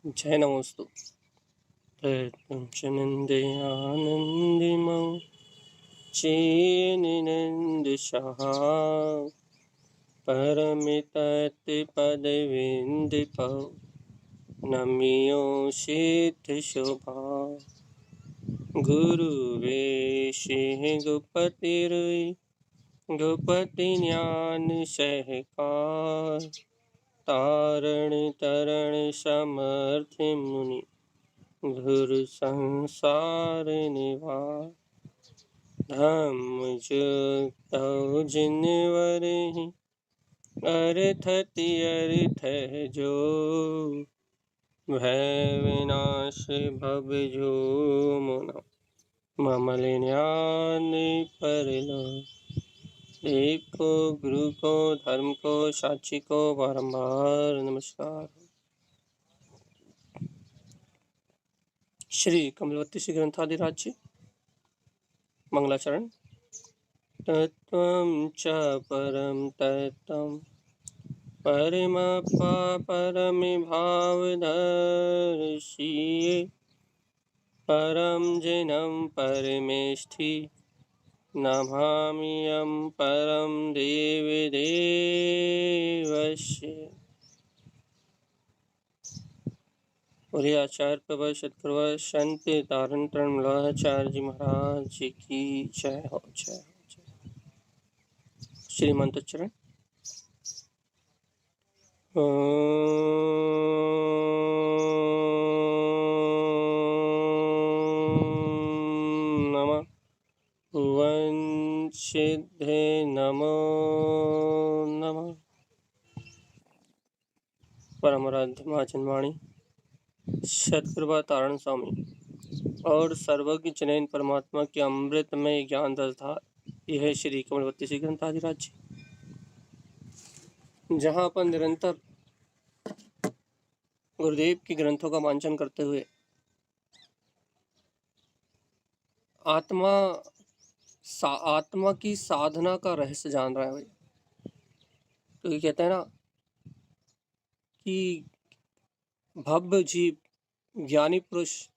जय नमोस्तु। तत्त्वं चेनिनन्दशः परमितत्पदविन्दुपौ नम्योषितशोभा गुरुवेशिः गुपतिरुई गुपति ज्ञान सहकार तारण तरण समर्थ मुनि गुरु संसार निवार धम्म जुगतौ जिनवरहि अर्थति अर्थ जो भय विनाश भव जो मुना ममल ज्ञान परलो देव को गुरु को धर्म को साक्षी को बारंबार नमस्कार। श्री कमलवती श्री ग्रंथाधिराज जी मंगलाचरण। तत्त्वं च परं तत्त्वं परमप्पा परमिभावदर्शिये परं जिनं परमेष्ठि नमाम्यहं परं देवदेवस्य। और आचार्य प्रभा सतगुरु संत तारण तरणमलाचार्य जी महाराज जी की जय हो जय हो जय। श्रीमंत चरण। नमः वंशिद्धे नमो नमः। परमाराध्य महाजनवाणी सतगुरु तारण स्वामी और सर्वज्ञ जनैन परमात्मा के अमृतमय ज्ञान रसधार यह श्री कमलवती श्री ग्रंथाधिराज जी, जहाँ अपन निरंतर गुरुदेव के ग्रंथों का वांचन करते हुए आत्मा की साधना का रहस्य जान रहा है भाई। तो ये कहते हैं ना कि भव्य जीव ज्ञानी पुरुष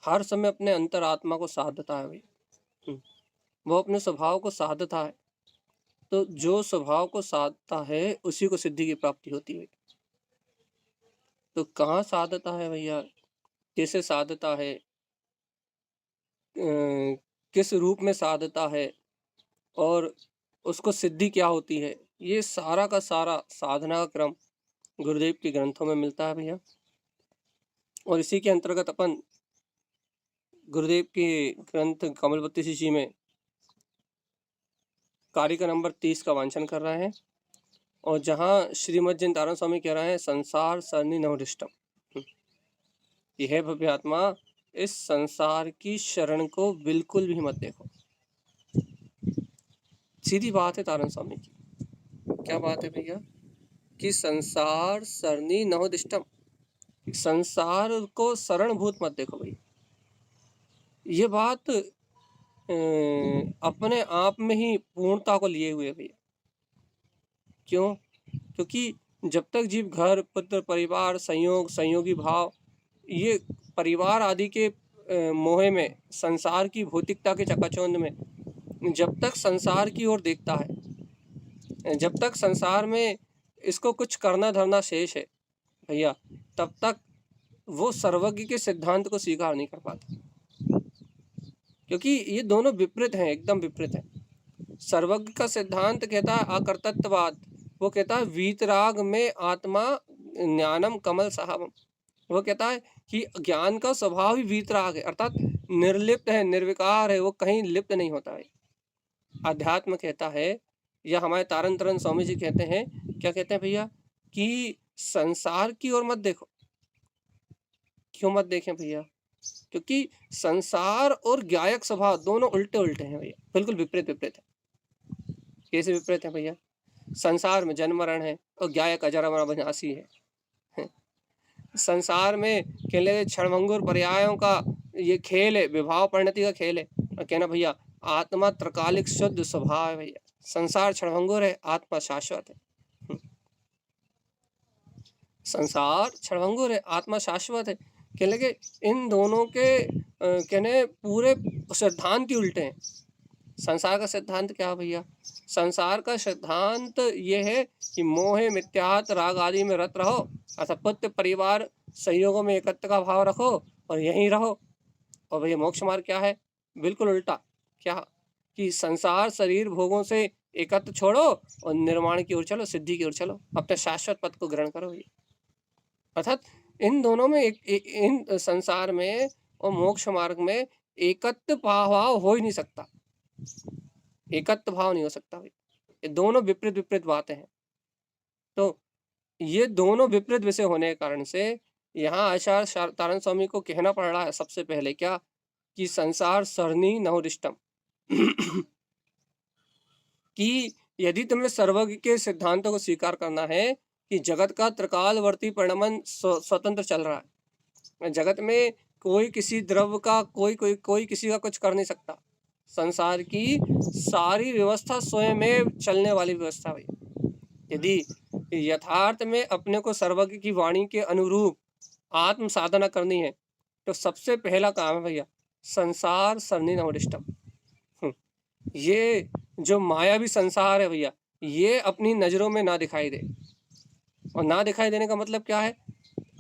हर समय अपने अंतर आत्मा को साधता है भाई। वो अपने स्वभाव को साधता है, तो जो स्वभाव को साधता है उसी को सिद्धि की प्राप्ति होती है। तो कहाँ साधता है भैया, कैसे साधता है, किस रूप में साधता है और उसको सिद्धि क्या होती है, ये सारा का सारा साधना का क्रम गुरुदेव के ग्रंथों में मिलता है भैया। और इसी के अंतर्गत अपन गुरुदेव के ग्रंथ कमलवती जी में कार्य का नंबर 30 का वांचन कर रहे हैं। और जहाँ श्रीमद जिन तारण स्वामी कह रहे हैं संसार सरनी नवरिष्टम, यह भव्य आत्मा इस संसार की शरण को बिल्कुल भी मत देखो। सीधी बात है तारण स्वामी की। क्या बात है भैया कि संसार सरनी नवदिष्टम, संसार को शरणभूत मत देखो भाई। ये बात अपने आप में ही पूर्णता को लिए हुए भैया। क्यों? क्योंकि जब तक जीव घर पुत्र परिवार संयोग संयोगी भाव ये परिवार आदि के मोह में, संसार की भौतिकता के चकाचौंध में जब तक संसार की ओर देखता है, जब तक संसार में इसको कुछ करना धरना शेष है भैया, तब तक वो सर्वज्ञ के सिद्धांत को स्वीकार नहीं कर पाता। क्योंकि ये दोनों विपरीत हैं, एकदम विपरीत हैं। सर्वज्ञ का सिद्धांत कहता है अकर्तृत्ववाद, वो कहता है वीतराग में आत्मा ज्ञानम कमल साहबम। वो कहता है कि ज्ञान का स्वभाव ही वीतराग है, अर्थात निर्लिप्त है, निर्विकार है, वो कहीं लिप्त नहीं होता है। अध्यात्म कहता है, या हमारे तारण तरण स्वामी जी कहते हैं, क्या कहते हैं भैया कि संसार की ओर मत देखो। क्यों मत देखें भैया? क्योंकि संसार और ज्ञायक स्वभाव दोनों उल्टे उल्टे हैं भैया, बिल्कुल विपरीत विपरीत है। कैसे विपरीत है भैया? संसार में जन्म मरण है और ज्ञायक अजर अमर अविनाशी है। संसार में कहले क्षणभंगुर पर्यायों का ये खेल है, विभाव परिणति का खेल है। और कहना भैया आत्मा त्रकालिक शुद्ध स्वभाव है भैया। संसार क्षणभंगुर है, आत्मा शाश्वत है। संसार क्षणभंगुर है, आत्मा शाश्वत है। कहने लगे इन दोनों के कहने पूरे सिद्धांत ही उल्टे हैं। संसार का सिद्धांत क्या है भैया? संसार का सिद्धांत ये है कि मोह मिथ्यात राग आदि में रत रहो, अर्थात पुत्र परिवार संयोगों में एकत्व का भाव रखो और यहीं रहो। और भैया मोक्ष मार्ग क्या है? बिल्कुल उल्टा। क्या? कि संसार शरीर भोगों से एकत्व छोड़ो और निर्माण की ओर चलो, सिद्धि की ओर चलो, अपने शाश्वत पद को ग्रहण करो। अर्थात इन दोनों में इन संसार में और मोक्ष मार्ग में एकत्व भाव हो ही नहीं सकता, एकत्व भाव नहीं हो सकता भाई। ये दोनों विपरीत विपरीत बातें हैं। तो ये दोनों विपरीत विषय होने के कारण से यहाँ आचार्य तारण स्वामी को कहना पड़ रहा है सबसे पहले क्या, कि संसार सरणी नहुदिष्टम कि यदि तुम्हें सर्वज्ञ के सिद्धांतों को स्वीकार करना है कि जगत का त्रिकालवर्ती परिणमन स्वतंत्र चल रहा है, जगत में कोई किसी द्रव्य का कोई किसी का कुछ कर नहीं सकता, संसार की सारी व्यवस्था स्वयं में चलने वाली व्यवस्था हुई। यदि यथार्थ में अपने को सर्वज्ञ की वाणी के अनुरूप आत्म साधना करनी है तो सबसे पहला काम है भैया संसार सरणी नवरिष्टम। ये जो मायावी संसार है भैया, ये अपनी नजरों में ना दिखाई दे। और ना दिखाई देने का मतलब क्या है?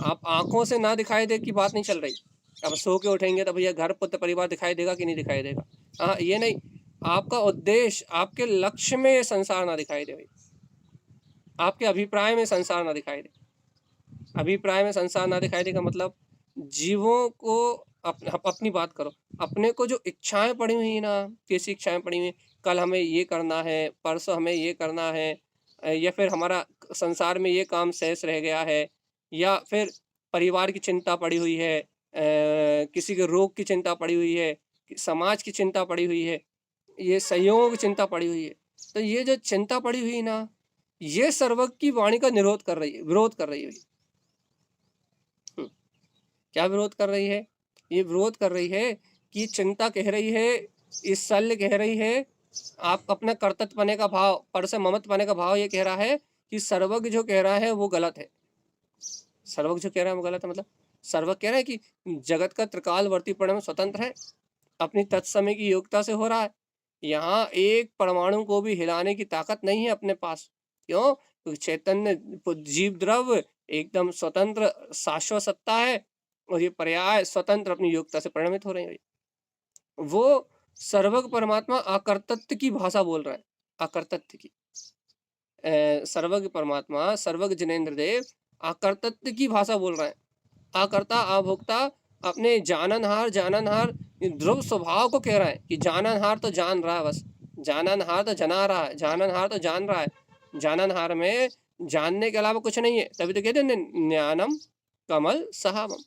आप आंखों से ना दिखाई दे की बात नहीं चल रही। अब सो के उठेंगे तो भैया घर पुत्र परिवार दिखाई देगा कि नहीं दिखाई देगा? हाँ, ये नहीं, आपका उद्देश्य, आपके लक्ष्य में ये संसार ना दिखाई दे भाई, आपके अभिप्राय में संसार ना दिखाई दे। अभिप्राय में संसार ना दिखाई देगा मतलब जीवों को अपनी बात करो, अपने को जो इच्छाएं पड़ी हुई ना, कैसी इच्छाएं पड़ी हुई, कल हमें ये करना है, परसों हमें ये करना है, या फिर हमारा संसार में ये काम शेष रह गया है, या फिर परिवार की चिंता पड़ी हुई है, किसी के रोग की चिंता पड़ी हुई है, समाज की चिंता पड़ी हुई है, ये संयोग की चिंता पड़ी हुई है। तो ये जो चिंता पड़ी हुई ना, ये सर्वज्ञ की वाणी का निरोध कर रही है, विरोध कर रही है। क्या विरोध कर रही है? ये विरोध कर रही है कि चिंता कह रही है, इस शल्य कह रही है, आप अपना कर्तव्य पने का भाव, पर से ममत पने का भाव ये कह रहा है कि सर्वज्ञ जो कह रहा है वो गलत है। सर्वज्ञ जो कह रहा है वो गलत है मतलब सर्वज्ञ कह रहा है कि जगत का त्रिकालवर्ती परिणाम स्वतंत्र है, अपनी तत्समय की योग्यता से हो रहा है। यहाँ एक परमाणु को भी हिलाने की ताकत नहीं है अपने पास। क्यों? क्योंकि चैतन्य जीव द्रव्य एकदम स्वतंत्र शाश्वत सत्ता है और ये पर्याय स्वतंत्र अपनी योग्यता से परिणमित हो रहे हैं। वो सर्वज्ञ परमात्मा आकर्तत्व की भाषा बोल रहा है, आकर्तत्व की। सर्वज्ञ परमात्मा, सर्वज्ञ जिनेन्द्र देव आकर्तत्व की भाषा बोल रहा है। आकर्ता अभोक्ता अपने जाननहार ध्रुव स्वभाव को कह रहा है कि जाननहार तो जान रहा है, बस जाननहार तो जना रहा है, जाननहार तो जान रहा है, जाननहार में जानने के अलावा कुछ नहीं है। तभी तो कहते हैं ज्ञानम कमल सहावम,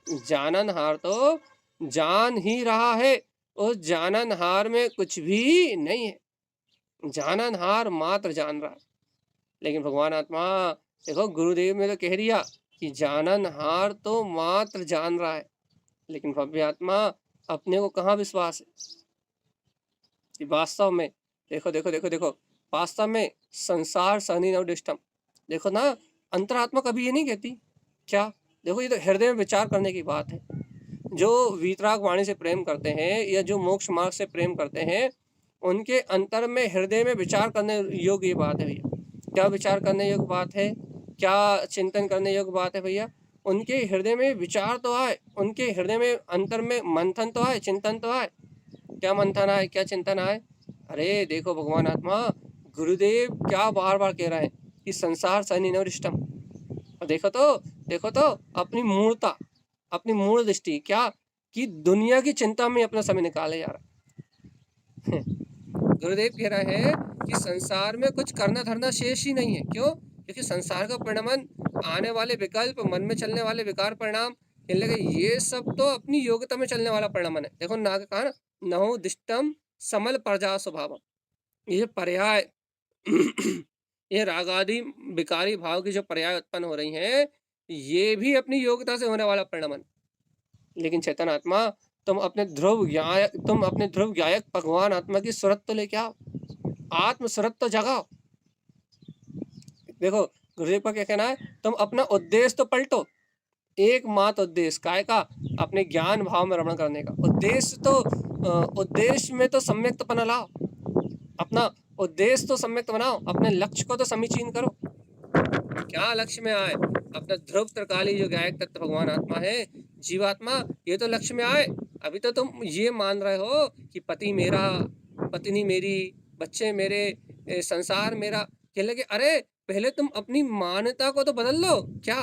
जाननहार तो जान ही रहा है, उस जाननहार में कुछ भी नहीं है, जाननहार मात्र जान रहा है। लेकिन भगवान आत्मा देखो गुरुदेव ने तो कह दिया कि जाननहार तो मात्र जान रहा है, लेकिन भव्य आत्मा अपने को कहाँ विश्वास है कि वास्तव में देखो देखो देखो देखो वास्तव में संसार सहनी नवदिष्टम। देखो ना, अंतरात्मा कभी ये नहीं कहती क्या? देखो ये तो हृदय में विचार करने की बात है। जो वीतराग वाणी से प्रेम करते हैं या जो मोक्ष मार्ग से प्रेम करते हैं, उनके अंतर में हृदय में विचार करने योग्य ये बात है भैया। क्या विचार करने योग्य बात है? क्या चिंतन करने योग्य बात है भैया? उनके हृदय में विचार तो आए, उनके हृदय में अंतर में मंथन तो आए, चिंतन तो आए। क्या मंथन आए, क्या चिंतन आए? अरे देखो भगवान आत्मा गुरुदेव क्या बार बार कह रहे हैं कि संसार सनी नवरिष्टम। देखो तो अपनी मूर्ता, अपनी मूल दृष्टि क्या कि दुनिया की चिंता में अपना समय निकाले जा रहा है। गुरुदेव कह रहे हैं कि संसार में कुछ करना धरना शेष ही नहीं है। क्यों? क्योंकि संसार का परिणमन, आने वाले विकल्प, मन में चलने वाले विकार परिणाम, ये सब तो अपनी योग्यता में चलने वाला परिणमन है। देखो ना, कहा ना, नहो दिष्टम समल प्रजा स्वभाव, ये पर्याय ये रागादि विकारी भाव की जो पर्याय उत्पन्न हो रही हैं, ये भी अपनी योग्यता से होने वाला परिणमन। लेकिन चेतन आत्मा तुम अपने ध्रुव गायक भगवान आत्मा की सूरत तो लेके आओ, आत्म सूरत तो जगाओ। देखो गुरुदेव का क्या कहना है, तुम अपना उद्देश्य तो पलटो, एकमात्र उद्देश्य काय का, अपने ज्ञान भाव में रमण करने का उद्देश्य में तो सम्यक्तपना लाओ, अपना उद्देश्य तो सम्यक्त बनाओ, अपने लक्ष्य को तो समीचीन करो। क्या लक्ष्य में आए, अपना ध्रुव त्रिकाली जो गायक तत्व भगवान आत्मा है, जीवात्मा, ये तो लक्ष्य में आए। अभी तो तुम ये मान रहे हो कि पति मेरा, पत्नी मेरी, बच्चे मेरे, संसार मेरा। कह लगे अरे पहले तुम अपनी मान्यता को तो बदल लो। क्या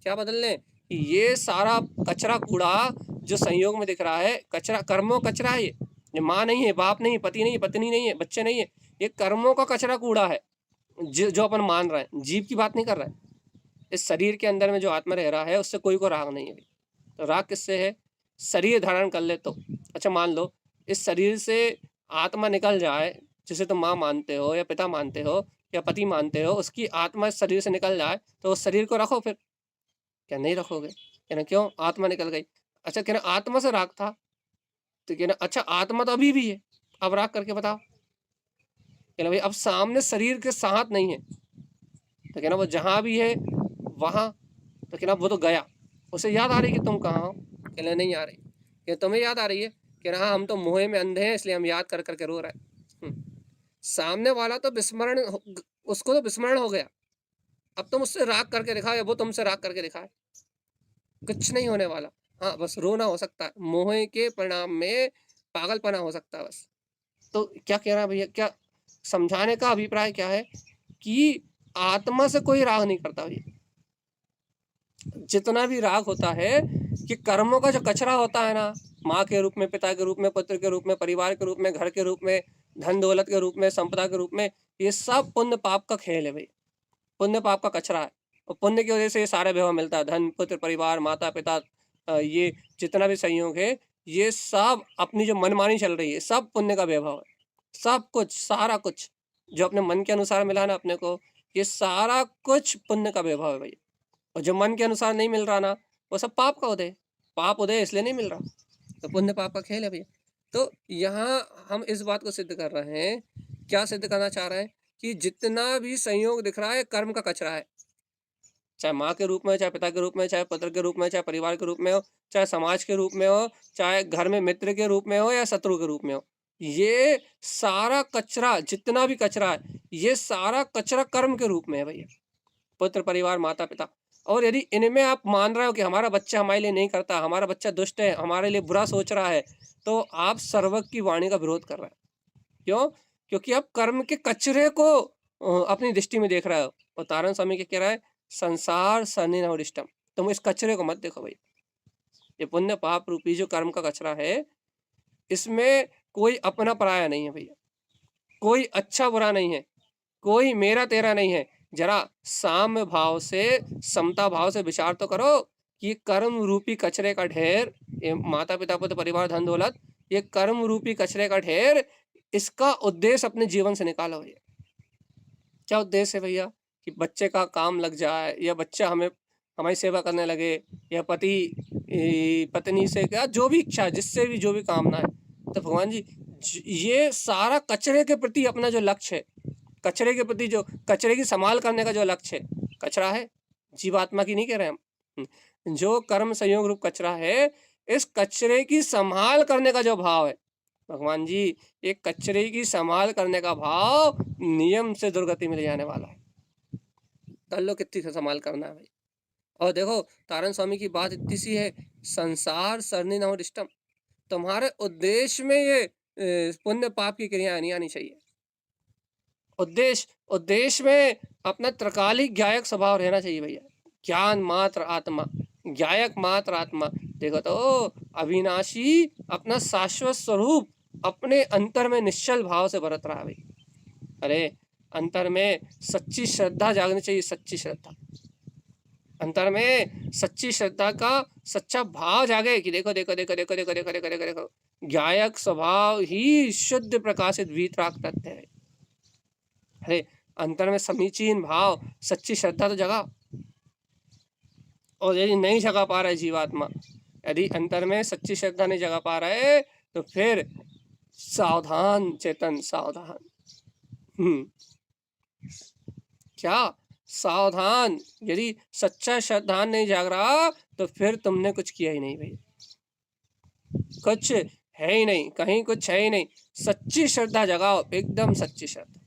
क्या बदल लें? ये सारा कचरा कूड़ा जो संयोग में दिख रहा है, कचरा, कर्मों कचरा है ये माँ नहीं है, बाप नहीं है, पति नहीं है, पत्नी नहीं है, बच्चे नहीं है, ये कर्मों का कचरा कूड़ा है जो अपन मान रहे हैं। जीव की बात नहीं कर रहा है। इस शरीर के अंदर में जो आत्मा रह रहा है उससे कोई को राग नहीं है। तो राग किससे है? शरीर धारण कर ले तो। अच्छा मान लो इस शरीर से आत्मा निकल जाए, जिसे तुम माँ मानते हो या पिता मानते हो या पति मानते हो, उसकी आत्मा इस शरीर से निकल जाए तो उस शरीर को रखो फिर? क्या नहीं रखोगे? कहना क्यों? आत्मा निकल गई। अच्छा कहना आत्मा से राग था, तो कहना अच्छा आत्मा तो अभी भी है, अब राग करके बताओ। कहना भाई अब सामने शरीर के साथ नहीं है, तो कहना वो जहाँ भी है वहाँ, तो कहना वो तो गया, उसे याद आ रही कि तुम कहाँ हो? कहना नहीं आ रही। क्या तुम्हें याद आ रही है? कहना हाँ हम तो मोहे में अंधे हैं इसलिए हम याद कर करके रो रहे हैं। सामने वाला तो विस्मरण, उसको तो विस्मरण हो गया, अब तुम उससे राग करके दिखाओ या वो तुमसे राग करके दिखाए, कुछ नहीं होने वाला। हाँ बस रोना हो सकता है, मोह के परिणाम में पागलपना हो सकता है बस। तो क्या कह रहा है भैया, क्या समझाने का अभिप्राय क्या है कि आत्मा से कोई राग नहीं करता भैया। जितना भी राग होता है कि कर्मों का जो कचरा होता है ना, माँ के रूप में, पिता के रूप में, पुत्र के रूप में, परिवार के रूप में, घर के रूप में, धन दौलत के रूप में, संपदा के रूप में, ये सब पुण्य पाप का खेल है भाई। पुण्य पाप का कचरा है और पुण्य की वजह से ये सारा व्यवहार मिलता है। धन, पुत्र, परिवार, माता पिता, ये जितना भी संयोग है, ये सब अपनी जो मनमानी चल रही है सब पुण्य का वैभव है। सब कुछ, सारा कुछ जो अपने मन के अनुसार मिला ना अपने को, ये सारा कुछ पुण्य का वैभव है भाई। और जो मन के अनुसार नहीं मिल रहा ना, वो सब पाप का उदय, पाप उदय इसलिए नहीं मिल रहा, तो पुण्य पाप का खेल है भैया। तो यहाँ हम इस बात को सिद्ध कर रहे हैं, क्या सिद्ध करना चाह रहे हैं कि जितना भी संयोग दिख रहा है कर्म का कचरा है, चाहे माँ के रूप में, चाहे पिता के रूप में, चाहे पुत्र के रूप में, चाहे परिवार के रूप में हो, चाहे समाज के रूप में हो, चाहे घर में मित्र के रूप में हो या शत्रु के रूप में हो, ये सारा कचरा, जितना भी कचरा है, ये सारा कचरा कर्म के रूप में है भैया। पुत्र, परिवार, माता पिता। और यदि इनमें आप मान रहे हो कि हमारा बच्चा हमारे लिए नहीं करता, हमारा बच्चा दुष्ट है, हमारे लिए बुरा सोच रहा है, तो आप सर्वज्ञ की वाणी का विरोध कर रहे हैं। क्यों? क्योंकि आप कर्म के कचरे को अपनी दृष्टि में देख रहे हो। और तारण स्वामी क्या कह रहा है? संसार सन्निधिष्टम, तुम इस कचरे को मत देखो भाई। ये पुण्य पाप रूपी जो कर्म का कचरा है, इसमें कोई अपना पराया नहीं है भैया, कोई अच्छा बुरा नहीं है, कोई मेरा तेरा नहीं है। जरा साम्य भाव से, समता भाव से विचार तो करो कि कर्म रूपी कचरे का ढेर, ये माता पिता पुत्र परिवार धन दौलत, ये कर्म रूपी कचरे का ढेर, इसका उद्देश्य अपने जीवन से निकालो भैया। क्या उद्देश्य है भैया? कि बच्चे का काम लग जाए, या बच्चा हमें, हमारी सेवा करने लगे, या पति पत्नी से, क्या जो भी इच्छा, जिससे भी जो भी कामना है। तो भगवान जी ये सारा कचरे के प्रति अपना जो लक्ष्य है, कचरे के प्रति जो, कचरे की संभाल करने का जो लक्ष्य है, कचरा है, जीवात्मा की नहीं कह रहे हम, जो कर्म संयोग रूप कचरा है, इस कचरे की संभाल करने का जो भाव है, भगवान जी एक कचरे की संभाल करने का भाव नियम से दुर्गति में ले जाने वाला है। कर लो कितनी संभाल करना है भाई। और देखो तारण स्वामी की बात इतनी सी है, संसार सरनी नवरिष्टम, तुम्हारे उद्देश्य में ये पुण्य पाप की क्रिया नहीं आनी चाहिए। उद्देश्य में अपना त्रिकालिक ज्ञायक स्वभाव रहना चाहिए भैया। ज्ञान मात्र आत्मा, ज्ञायक मात्र आत्मा। देखो तो अविनाशी अपना शाश्वत स्वरूप अपने अंतर में निश्चल भाव से बरत रहा है भाई। अरे अंतर में सच्ची श्रद्धा जागनी चाहिए, सच्ची श्रद्धा, अंतर में सच्ची श्रद्धा का सच्चा भाव जागे कि देखो देखो देखो देखो देखो देखो देखो देखो देखो, ज्ञायक स्वभाव ही शुद्ध प्रकाशित वीतराग तत्व है। अरे अंतर में समीचीन भाव, सच्ची श्रद्धा तो जगा। और यदि नहीं जगा पा रहा है जीवात्मा, यदि अंतर में सच्ची श्रद्धा नहीं जगा पा रहा है, तो फिर सावधान चेतन, सावधान। क्या सावधान, यदि सच्चा श्रद्धान नहीं जाग रहा तो फिर तुमने कुछ किया ही नहीं भैया, कुछ है ही नहीं, कहीं कुछ है ही नहीं। सच्ची श्रद्धा जगाओ, एकदम सच्ची श्रद्धा।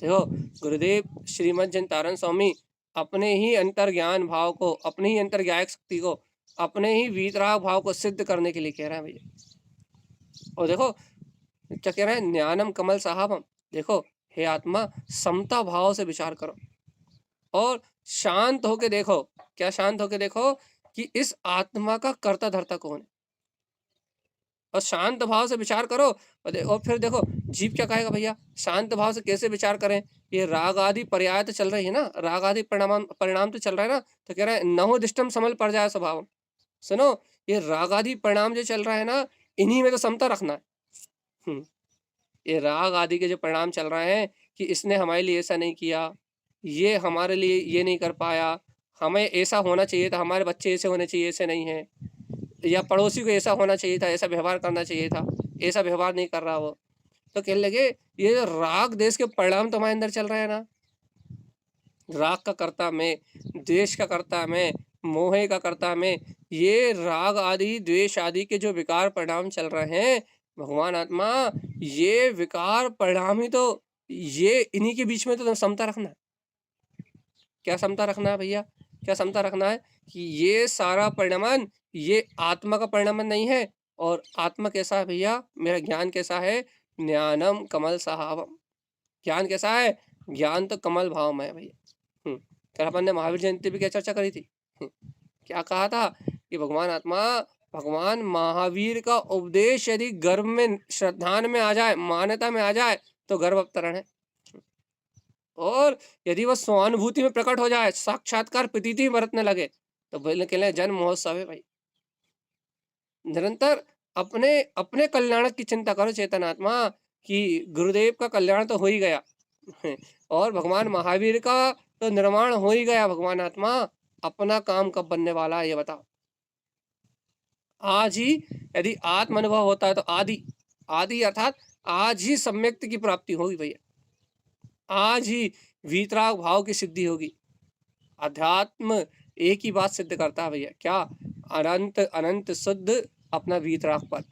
देखो गुरुदेव श्रीमद जयंतारण स्वामी अपने ही अंतर्ज्ञान भाव को, अपनी ही अंतर्ज्ञायक शक्ति को, अपने ही वीतराग भाव को सिद्ध करने के लिए कह रहे हैं भैया। और देखो क्या कह रहे हैं, ज्ञानम कमल साहबम। देखो हे आत्मा, समता भाव से विचार करो और शांत होके देखो। क्या शांत होके देखो कि इस आत्मा का कर्ता धर्ता कौन है, और शांत भाव से विचार करो। और फिर देखो जीव क्या कहेगा भैया, शांत भाव से कैसे विचार करें। ये राग आदि पर्याय तो चल रही है ना, राग आदि परिणाम तो चल रहा है ना। तो कह रहा है नहो दिष्टम समल पर जाए स्वभाव। सुनो, ये राग आदि परिणाम जो चल रहा है ना, इन्हीं में तो समता रखना है। ये राग आदि के जो परिणाम चल रहे हैं कि इसने हमारे लिए ऐसा नहीं किया, ये हमारे लिए ये नहीं कर पाया, हमें ऐसा होना चाहिए था, हमारे बच्चे ऐसे होने चाहिए, ऐसे नहीं है, या पड़ोसी को ऐसा होना चाहिए था, ऐसा व्यवहार करना चाहिए था, ऐसा व्यवहार नहीं कर रहा वो। तो कहने लगे ये जो राग देश के परिणाम तुम्हारे अंदर चल रहे हैं ना, राग का कर्ता में, द्वेष का कर्ता में, मोह का कर्ता में, ये राग आदि द्वेष आदि के जो विकार परिणाम चल रहे हैं भगवान आत्मा, ये विकार परिणाम ही तो, ये इन्हीं के बीच में तो समता रखना है। क्या समता रखना है भैया, क्या समता रखना है कि ये सारा परिणामन ये आत्मा का परिणामन नहीं है। और आत्मा कैसा है भैया, मेरा ज्ञान कैसा है, ज्ञानम कमल साहबम। ज्ञान कैसा है, ज्ञान तो कमल भाव में है भैया। कल अपन ने महावीर जयंती भी क्या चर्चा करी थी। क्या कहा था कि भगवान आत्मा, भगवान महावीर का उपदेश यदि गर्भ में श्रद्धान में आ जाए, मान्यता में आ जाए तो गर्भ अवतरण है। और यदि वह स्वानुभूति में प्रकट हो जाए, साक्षात्कार प्रतीति बरतने लगे, तो बोलने के लिए जन्म महोत्सव है भाई। निरंतर अपने अपने कल्याण की चिंता करो चेतनात्मा, कि गुरुदेव का कल्याण तो हो ही गया और भगवान महावीर का तो निर्माण हो ही गया। भगवान आत्मा अपना काम कब बनने वाला है ये बताओ। आज ही यदि आत्म अनुभव होता है तो आदि, आदि अर्थात आज ही सम्यक्त की प्राप्ति होगी भैया, आज ही वीतराग भाव की सिद्धि होगी। अध्यात्म एक ही बात सिद्ध करता है भैया, क्या, अनंत अनंत शुद्ध अपना वीतराग पद।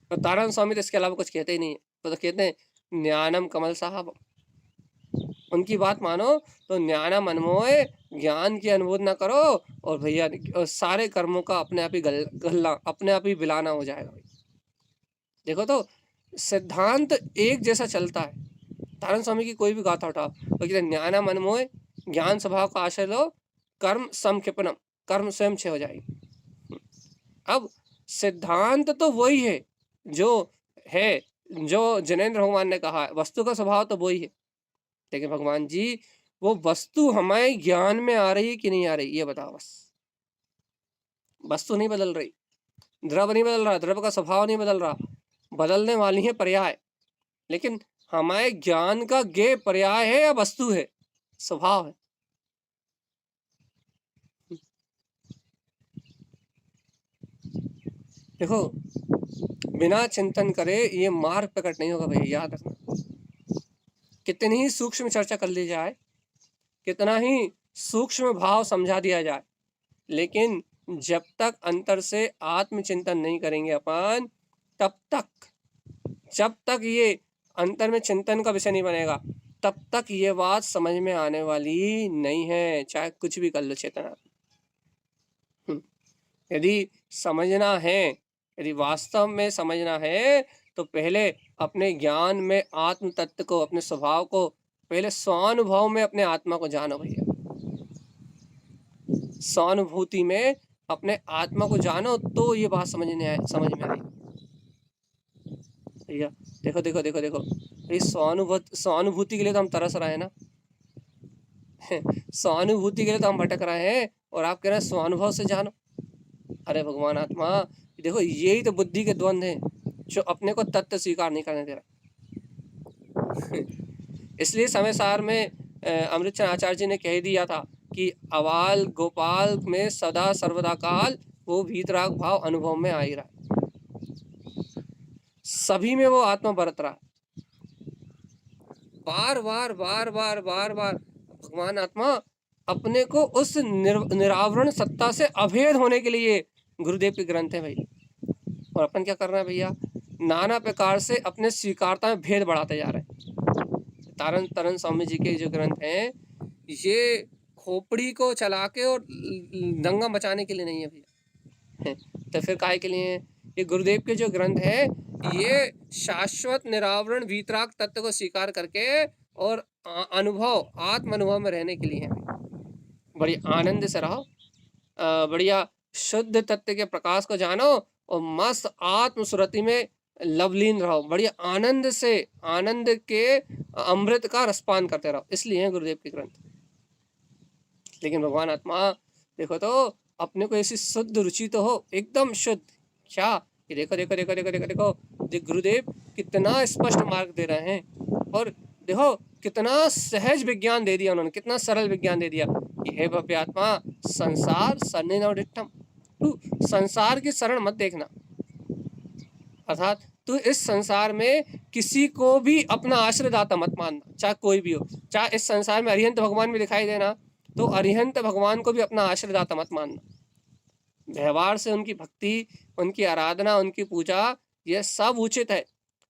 तो तारण स्वामी तो इसके अलावा कुछ कहते ही नहीं है, तो कहते हैं ज्ञानम कमल साहब। उनकी बात मानो तो ज्ञानम अनमोय, ज्ञान की अनुमोदना करो और भैया सारे कर्मों का अपने आप ही गल्ला अपने आप ही विलाना हो जाएगा भाई। देखो तो सिद्धांत एक जैसा चलता है। तारण स्वामी की कोई भी गाथा उठाओ तो कहते हैं ज्ञानम अनमोय, ज्ञान स्वभाव का आश्रय लो, कर्म समक्षिपनम, कर्म स्वयं क्षय हो जाएगी। अब सिद्धांत तो वही है जो है, जो जिनेंद्र भगवान ने कहा है, वस्तु का स्वभाव तो वही है। लेकिन भगवान जी वो वस्तु हमारे ज्ञान में आ रही है कि नहीं आ रही ये बताओ बस। वस्तु नहीं बदल रही, द्रव्य नहीं बदल रहा, द्रव्य का स्वभाव नहीं बदल रहा, बदलने वाली है पर्याय। लेकिन हमारे ज्ञान का ज्ञेय पर्याय है या वस्तु है, स्वभाव है। देखो बिना चिंतन करे ये मार्ग प्रकट नहीं होगा भैया, याद रखना। कितनी ही सूक्ष्म चर्चा कर ली जाए, कितना ही सूक्ष्म भाव समझा दिया जाए, लेकिन जब तक अंतर से आत्मचिंतन नहीं करेंगे अपन, तब तक, जब तक ये अंतर में चिंतन का विषय नहीं बनेगा, तब तक ये बात समझ में आने वाली नहीं है, चाहे कुछ भी कर लो चेतना। यदि समझना है, यदि वास्तव में समझना है, तो पहले अपने ज्ञान में आत्म तत्व को, अपने स्वभाव को, पहले स्वानुभव में अपने आत्मा को जानो भैया। स्वानुभूति में अपने आत्मा को जानो तो ये बात समझ में आई भैया। देखो देखो देखो देखो, इस स्वानुभूति के लिए तो हम तरस रहे हैं ना स्वानुभूति के लिए तो हम भटक रहे हैं, और आप कह रहे हैं स्वानुभव से जानो। अरे भगवान आत्मा, देखो यही तो बुद्धि के द्वंद्व हैं जो अपने को तत्व स्वीकार नहीं करने दे रहा इसलिए समय सार में अमृतचंद आचार्य जी ने कह दिया था कि अवाल गोपाल में सदा सर्वदा काल वो वीतराग भाव अनुभव में आ ही रहा है, सभी में वो आत्मा बरत रहा है। बार बार बार बार बार बार भगवान आत्मा अपने को उस निरावरण सत्ता से अभेद होने के लिए गुरुदेव के ग्रंथ है भाई। और अपन क्या कर रहे हैं भैया, नाना प्रकार से अपने स्वीकारता में भेद बढ़ाते जा रहे हैं। तारण तरण स्वामी जी के जो ग्रंथ हैं ये खोपड़ी को चला के और दंगा मचाने के लिए नहीं है भैया, तो फिर काहे के लिए है? ये गुरुदेव के जो ग्रंथ है ये शाश्वत निरावरण वीतराग तत्व को स्वीकार करके और अनुभव आत्म अनुभव में रहने के लिए है। बड़ी आनंद से रहो, बढ़िया शुद्ध तत्व के प्रकाश को जानो और मस्त आत्म सुरति में लवलीन रहो, बढ़िया आनंद से आनंद के अमृत का रसपान करते रहो। इसलिए है गुरुदेव के ग्रंथ। लेकिन भगवान आत्मा देखो तो अपने को ऐसी शुद्ध रुचि तो हो, एकदम शुद्ध। क्या ये देखो देखो देखो देखो देखो देखो गुरुदेव कितना स्पष्ट मार्ग दे रहे हैं, और देखो कितना सहज विज्ञान दे दिया उन्होंने, कितना सरल विज्ञान दे दिया कि हे भव्य आत्मा संसार सन्निधिट्ठम, तू संसार की शरण मत देखना, अर्थात तू इस संसार में किसी को भी अपना आश्रयदाता मत मानना, चाहे कोई भी हो। चाहे इस संसार में अरिहंत भगवान भी दिखाई देना तो अरिहंत भगवान को भी अपना आश्रयदाता मत मानना। व्यवहार से उनकी भक्ति, उनकी आराधना, उनकी पूजा यह सब उचित है,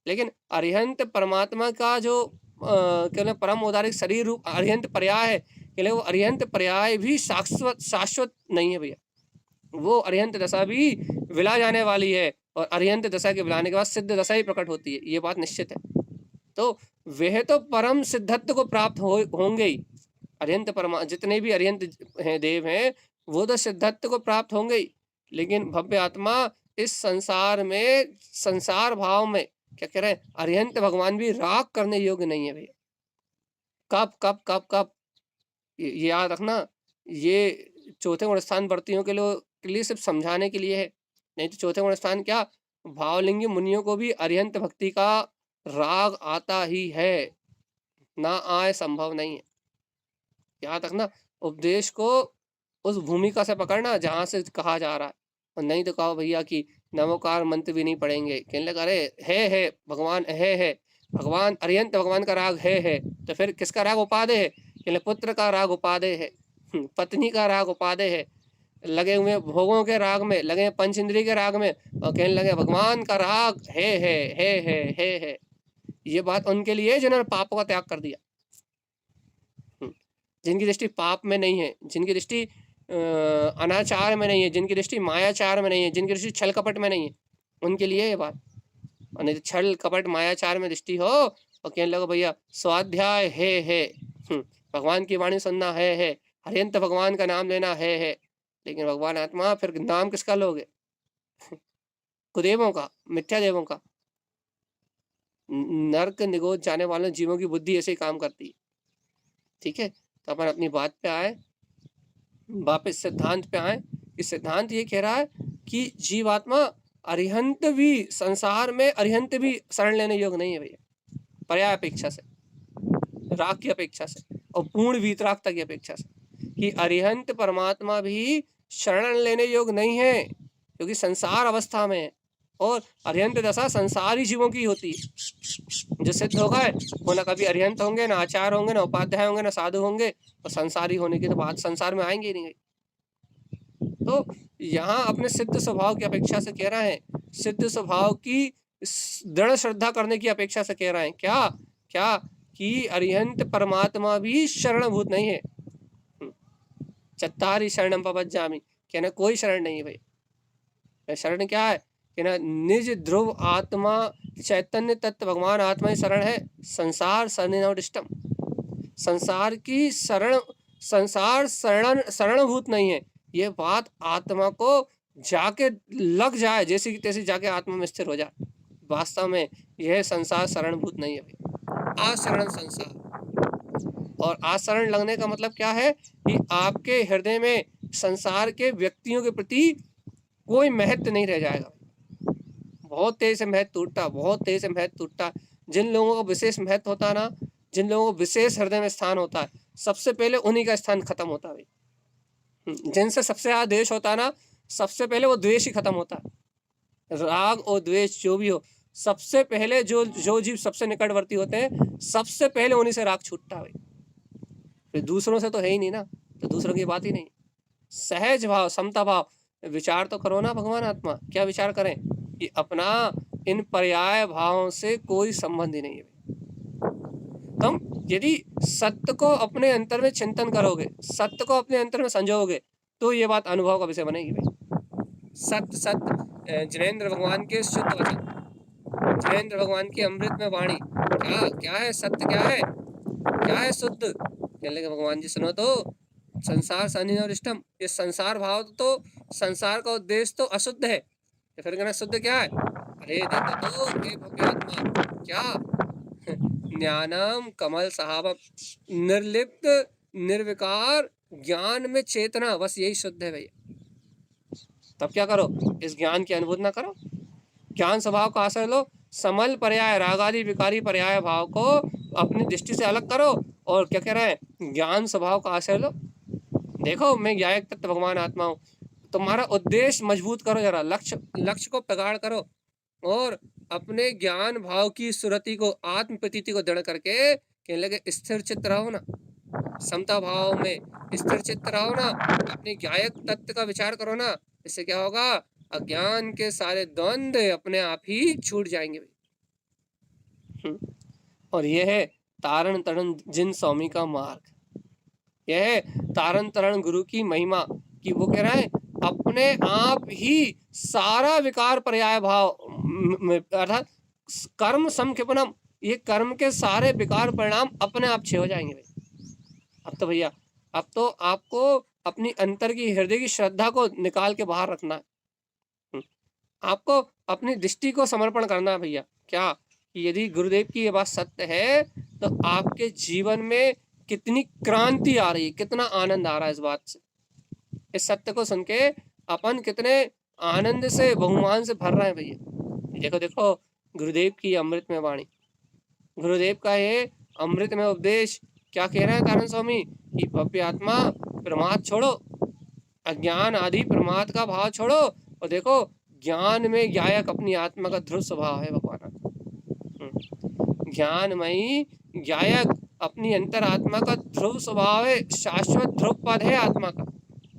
लेकिन अरिहंत परमात्मा का जो क्या परम उदारिक शरीर रूप अरिहंत पर्याय है, के लिए वो अरिहंत पर्याय भी शाश्वत नहीं है भैया। वो अरिहंत दशा भी विला जाने वाली है, और अरिहंत दशा के विलाने के बाद सिद्ध दशा ही प्रकट होती है, ये बात निश्चित है। तो वह तो परम सिद्धत्व को प्राप्त होंगे ही, अरिहंत परमा जितने भी अरिहंत हैं देव हैं वो तो सिद्धत्व को प्राप्त होंगे ही, लेकिन भव्य आत्मा इस संसार में संसार भाव में क्या कह रहे हैं, अरिहंत भगवान भी राग करने योग्य नहीं है भैया। कब कब कब कब ये याद रखना, ये चौथे गुण स्थान वर्तियों के लिए सिर्फ समझाने के लिए है, नहीं तो चौथे गुण स्थान क्या भावलिंगी मुनियों को भी अरिहंत भक्ति का राग आता ही है, ना आए संभव नहीं है। याद रखना, उपदेश को उस भूमिका से पकड़ना जहाँ से कहा जा रहा है, और नहीं तो कहो भैया कि नमोकार मंत्र भी नहीं पढ़ेंगे, कहने लगा अरे है भगवान है भगवान अरिहंत भगवान का राग है, तो फिर किसका राग उपादेय है? कहने पुत्र का राग उपादेय है, पत्नी का राग उपादेय है, लगे हुए भोगों के राग में, लगे पंच इंद्रिय के राग में, और कहने लगे भगवान का राग है। ये बात उनके लिए जिन्होंने पापों का त्याग कर दिया, जिनकी दृष्टि पाप में नहीं है, जिनकी दृष्टि अनाचार में नहीं है, जिनकी दृष्टि मायाचार में नहीं है, जिनकी दृष्टि छल कपट में नहीं है, उनके लिए ये बात। और नहीं तो छल कपट मायाचार में दृष्टि हो और कहने लगो भैया स्वाध्याय है, भगवान की वाणी सुनना है, हरियंत भगवान का नाम लेना है, लेकिन भगवान आत्मा फिर नाम किसका लोगे? कुदेवों का, मिथ्या देवों का। नर्क निगोद जाने वाले जीवों की बुद्धि ऐसे ही काम करती है। ठीक है, तो अपन अपनी बात पे आए, वापस सिद्धांत पे आए। इस सिद्धांत ये कह रहा है कि जीवात्मा अरिहंत भी संसार में अरिहंत भी शरण लेने योग्य नहीं है भैया, पर्याय अपेक्षा से, राग की अपेक्षा से, और पूर्ण वीतरागता की अपेक्षा से, कि अरिहंत परमात्मा भी शरण लेने योग्य नहीं है, क्योंकि संसार अवस्था में है, और अरिहंत दशा संसारी जीवों की होती है। जो सिद्ध होगा वो ना कभी अरिहंत होंगे, ना आचार्य होंगे, ना उपाध्याय होंगे, ना साधु होंगे, और संसारी होने की तो बात संसार में आएंगे ही नहीं। तो यहाँ अपने सिद्ध स्वभाव की अपेक्षा से कह रहे हैं, सिद्ध स्वभाव की दृढ़ श्रद्धा करने की अपेक्षा से कह रहे हैं क्या क्या कि अरिहंत परमात्मा भी शरणभूत नहीं है। चत्तारी शरणम पवज्जामि, कहना कोई शरण नहीं है भाई। शरण क्या है? कहना निज ध्रुव आत्मा चैतन्य तत्व भगवान आत्मा ही शरण है। संसार शरणोदिष्टम, संसार की संसार शरणभूत नहीं है। ये बात आत्मा को जाके लग जाए, जैसे कि तैसे जाके आत्मा में स्थिर हो जाए। वास्तव में यह संसार शरणभूत नहीं है भाई, आशरण संसार। और आशरण लगने का मतलब क्या है कि आपके हृदय में संसार के व्यक्तियों के प्रति कोई महत्व नहीं रह जाएगा। बहुत तेज से महत्व टूटता, बहुत तेज से महत्व टूटता। जिन लोगों को विशेष महत्व होता है ना, जिन लोगों को विशेष हृदय में स्थान होता है, सबसे पहले उन्हीं का स्थान खत्म होता है। जिनसे सबसे ज्यादा द्वेष होता है ना, सबसे पहले वो द्वेष ही खत्म होता है। राग और द्वेष जो भी हो, सबसे पहले जो जीव सबसे निकटवर्ती होते हैं, सबसे पहले उन्हीं से राग छूटता है। फिर दूसरों से तो है ही नहीं ना, तो दूसरों की बात ही नहीं। सहज भाव, समता भाव, विचार तो करो ना भगवान आत्मा। क्या विचार करें कि अपना इन पर्याय भावों से कोई संबंध ही नहीं है। तुम यदि सत्य को अपने अंतर में चिंतन करोगे, सत्य को अपने अंतर में संजोगे, तो ये बात अनुभव का विषय बनेगी भाई। सत्य सत्य जिनेंद्र भगवान के शुद्ध वचन, जिनेंद्र भगवान की अमृत में वाणी। क्या क्या है सत्य, क्या है, क्या है शुद्ध? कहने लगे भगवान जी सुनो तो, संसार सन्नि और इष्टम, ये संसार भाव तो, संसार का उद्देश्य तो अशुद्ध है। तो फिर कहना शुद्ध क्या है? अरे देखो तो हे भव्य आत्मा, क्या ज्ञानम कमल साहब, निर्लिप्त निर्विकार ज्ञान में चेतना, बस यही शुद्ध है भैया। तब क्या करो, इस ज्ञान की अनुभूति ना करो, ज्ञान स्वभाव का आश्रय लो, समल पर्याय रागादि विकारी पर्याय भाव को अपनी दृष्टि से अलग करो, और क्या कह रहे हैं, ज्ञान स्वभाव का आश्रय लो। देखो मैं ज्ञायक तत्व भगवान आत्मा हूँ। तुम्हारा उद्देश्य मजबूत करो, जरा लक्ष्य को प्रगाढ़ करो, और अपने ज्ञान भाव की सुरति को, आत्म प्रतीति को दृढ़ करके कहने लगे स्थिर चित्त रहो ना, समता भाव में स्थिर चित्त रहो ना, अपनी ज्ञायक तत्व का विचार करो ना। इससे क्या होगा, अज्ञान के सारे द्वंद अपने आप ही छूट जाएंगे भाई। और यह है तारण तरण जिन स्वामी का मार्ग, यह है तारण तरण गुरु की महिमा, कि वो कह रहा है अपने आप ही सारा विकार पर्याय भाव अर्थात कर्म समक्षिपनम, ये कर्म के सारे विकार परिणाम अपने आप छे हो जाएंगे भाई। अब तो भैया, अब तो आपको अपनी अंतर की, हृदय की श्रद्धा को निकाल के बाहर रखना है। आपको अपनी दृष्टि को समर्पण करना है भैया। क्या कि यदि गुरुदेव की ये बात सत्य है, तो आपके जीवन में कितनी क्रांति आ रही है, कितना आनंद आ रहा है इस बात से। इस सत्य को सुन के अपन कितने आनंद से, बहुमान से भर रहे हैं भैया। देखो देखो गुरुदेव की अमृत में वाणी, गुरुदेव का ये अमृत में उपदेश क्या कह रहे हैं तारण स्वामी, कि भव्य आत्मा प्रमाद छोड़ो, अज्ञान आदि प्रमाद का भाव छोड़ो, और देखो ज्ञान में ज्ञायक अपनी आत्मा का ध्रुव स्वभाव है भगवान। ज्ञानमयी ज्ञायक अपनी अंतर आत्मा का ध्रुव स्वभाव है, शाश्वत ध्रुव पद है आत्मा का।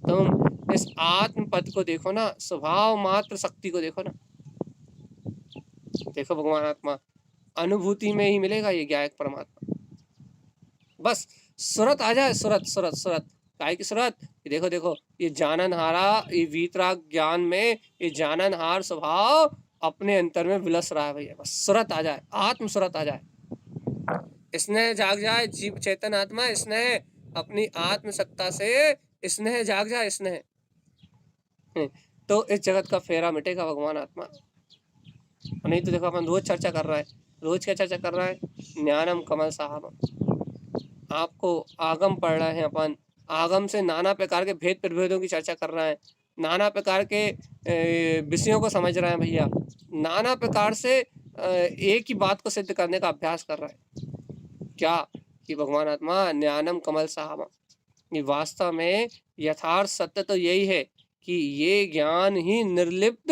तुम इस आत्म पद को देखो ना, स्वभाव मात्र शक्ति को देखो ना, देखो भगवान आत्मा अनुभूति में ही मिलेगा ये ज्ञायक परमात्मा। बस सुरत आ जाए, सुरत सुरत सुरत, काय की सुरत, देखो देखो ये जाननहारा, ये वीतराग ज्ञान में ये जाननहार स्वभाव अपने अंतर में विलस रहा है भैया। बस सुरत आ जाए, आत्म सुरत आ जाए, स्नेह जाग जाए, जीव चेतन आत्मा स्नेह अपनी आत्म सत्ता से स्नेह जाग जाए, स्नेह, तो इस जगत का फेरा मिटेगा भगवान आत्मा। नहीं तो देखो अपन रोज चर्चा कर रहा है, रोज क्या चर्चा कर रहा है, ज्ञानम कमल साहब, आपको आगम पढ़ रहे हैं अपन, आगम से नाना प्रकार के भेद प्रभेदों की चर्चा कर रहे हैं, नाना प्रकार के विषयों को समझ रहे हैं भैया, नाना प्रकार से एक ही बात को सिद्ध करने का अभ्यास कर रहा है। क्या कि भगवान आत्मा ज्ञानम कमल साहब, ये वास्तव में यथार्थ सत्य तो यही है कि ये ज्ञान ही निर्लिप्त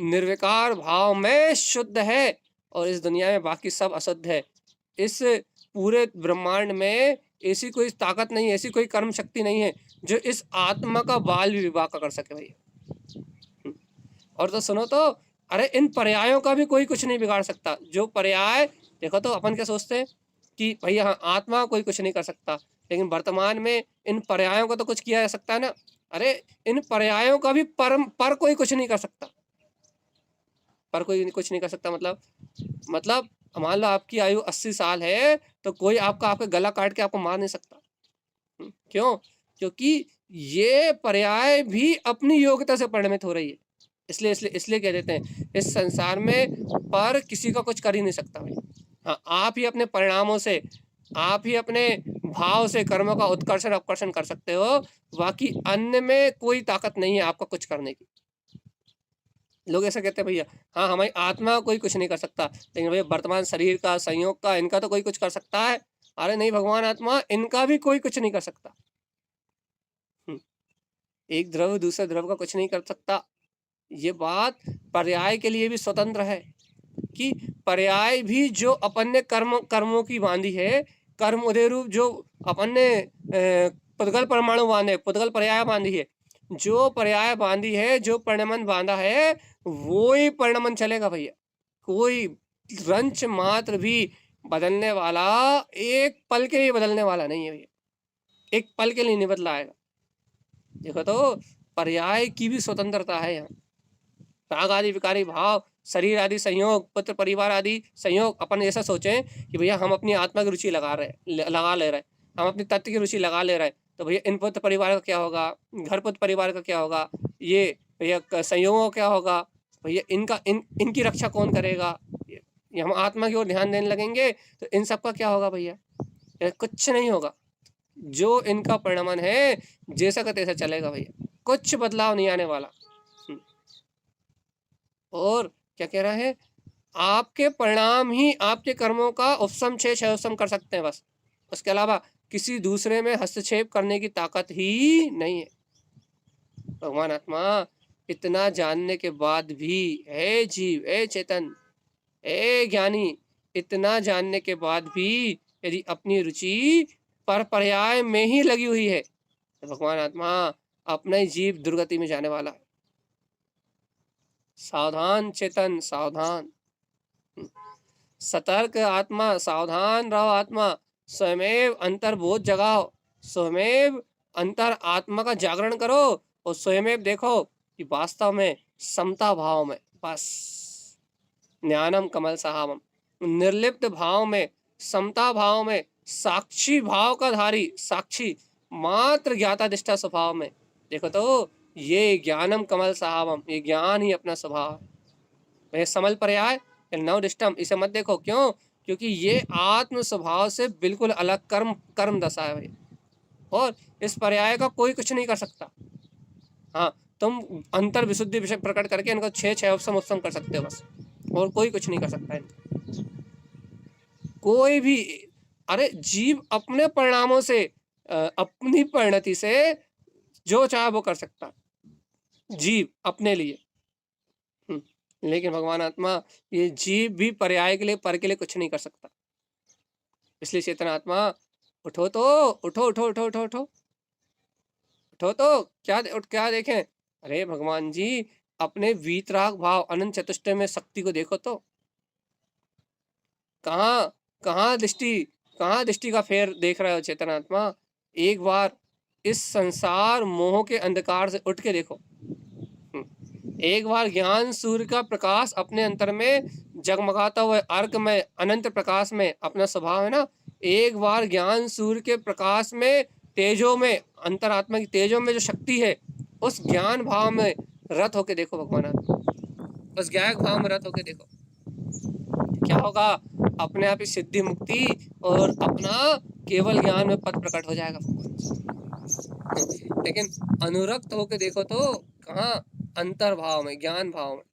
निर्विकार भाव में शुद्ध है, और इस दुनिया में बाकी सब अशुद्ध है। इस पूरे ब्रह्मांड में ऐसी कोई ताकत नहीं है, ऐसी कोई कर्म शक्ति नहीं है जो इस आत्मा का बाल भी विवाह कर सके भैया। और तो सुनो तो, अरे इन पर्यायों का भी कोई कुछ नहीं बिगाड़ सकता। जो पर्याय देखो तो अपन क्या सोचते हैं कि भैया हाँ आत्मा कोई कुछ नहीं कर सकता, लेकिन वर्तमान में इन पर्यायों को तो कुछ किया जा सकता है ना। अरे इन पर्यायों का भी पर कोई कुछ नहीं कर सकता, पर कोई कुछ नहीं कर सकता। मतलब मान लो आपकी आयु 80 साल है, तो कोई आपका गला काट के आपको मार नहीं सकता। क्यों? क्योंकि ये पर्याय भी अपनी योग्यता से परिणमित हो रही है। इसलिए कह देते हैं इस संसार में पर किसी का कुछ कर ही नहीं सकता भाई। हाँ, आप ही अपने परिणामों से, आप ही अपने भाव से कर्मों का उत्कर्षण अपकर्षण कर सकते हो, बाकी अन्य में कोई ताकत नहीं है आपका कुछ करने की। लोग ऐसा कहते हैं भैया हाँ हमारी आत्मा कोई कुछ नहीं कर सकता, लेकिन भैया वर्तमान शरीर का, संयोग का, इनका तो कोई कुछ कर सकता है। अरे नहीं भगवान आत्मा, इनका भी कोई कुछ नहीं कर सकता। एक द्रव दूसरे द्रव का कुछ नहीं कर सकता। ये बात पर्याय के लिए भी स्वतंत्र है कि पर्याय भी जो अपन ने कर्मों की बांधी है, कर्म उदय रूप जो अपन ने पुद्गल परमाणु बांधे, पुद्गल पर्याय बांधी है, जो पर्याय बांधी है, जो परिणमन बांधा है, वो ही परिणमन चलेगा भैया। कोई रंच मात्र भी बदलने वाला, एक पल के लिए बदलने वाला नहीं है भैया, एक पल के लिए नहीं बदलाएगा। देखो तो पर्याय की भी स्वतंत्रता है यहाँ। राग आदि विकारी भाव, शरीर आदि संयोग, पुत्र परिवार आदि संयोग, अपन ऐसा सोचें कि भैया हम अपनी आत्मा की रुचि लगा ले रहे हैं, हम अपनी तत्व की रुचि लगा ले रहे हैं, तो भैया इन पुत्र परिवार का क्या होगा, घर पुत्र परिवार का क्या होगा, ये भैया संयोगों क्या होगा, भैया इनकी रक्षा कौन करेगा। ये हम आत्मा की ओर ध्यान देने लगेंगे तो इन सब का क्या होगा भैया, कुछ नहीं होगा। जो इनका परिणमन है जैसा का तैसा चलेगा भैया, कुछ बदलाव नहीं आने वाला। और क्या कह रहा है, आपके परिणाम ही आपके कर्मों का उपशम क्षय उपशम कर सकते हैं बस, उसके अलावा किसी दूसरे में हस्तक्षेप करने की ताकत ही नहीं है। भगवान आत्मा इतना जानने के बाद भी, हे जीव, हे चेतन, हे ज्ञानी, इतना जानने के बाद भी यदि अपनी रुचि पर पर्याय में ही लगी हुई है तो भगवान आत्मा अपना ही जीव दुर्गति में जाने वाला है। सावधान चेतन, सावधान, सतर्क आत्मा, सावधान रहो आत्मा, स्वयमेव अंतर्बोध जगाओ, स्वयमेव अंतर आत्मा का जागरण करो और स्वयमेव देखो कि वास्तव में समता भाव में, बस ज्ञानम कमल सहावम, निर्लिप्त भाव में, समता भाव में, साक्षी भाव का धारी, साक्षी मात्र ज्ञाताधिष्ठा स्वभाव में देखो तो ये ज्ञानम कमल सहावम, ये ज्ञान ही अपना स्वभाव है। समल पर्याय नवदिष्टम, इसे मत देखो, क्यों, क्योंकि ये आत्म स्वभाव से बिल्कुल अलग कर्म दशा है भाई, और इस पर्याय का कोई कुछ नहीं कर सकता। हाँ, तुम अंतर विशुद्धि विषय प्रकट करके इनको छह उपशम कर सकते हो बस, और कोई कुछ नहीं कर सकता है। कोई भी, अरे जीव अपने परिणामों से, अपनी परिणति से जो चाहे वो कर सकता, जीव अपने लिए। लेकिन भगवान आत्मा, ये जीव भी पर्याय के लिए, पर के लिए कुछ नहीं कर सकता। इसलिए चेतन आत्मा उठो तो, उठो उठो उठो उठो उठो उठो तो, क्या देखें, अरे भगवान जी अपने वीतराग भाव अनंत चतुष्टय में शक्ति को देखो तो, कहाँ दृष्टि का फेर देख रहे हो चेतन आत्मा। एक बार इस संसार मोह के अंधकार से उठ के देखो, एक बार ज्ञान सूर्य का प्रकाश अपने अंतर में जगमगाता हुआ अर्क में, अनंत प्रकाश में अपना स्वभाव है ना, एक बार ज्ञान सूर्य के प्रकाश में, तेजो में, अंतरात्मा की तेजो में जो शक्ति है, उस ज्ञान भाव में रत होके देखो भगवान आत्मा, उस ज्ञान भाव में रत होके देखो, क्या होगा, अपने आप ही सिद्धि मुक्ति और अपना केवल ज्ञान में पद प्रकट हो जाएगा भगवान। लेकिन अनुरक्त होके देखो तो कहाँ, अंतर्भाव में, ज्ञान भाव में,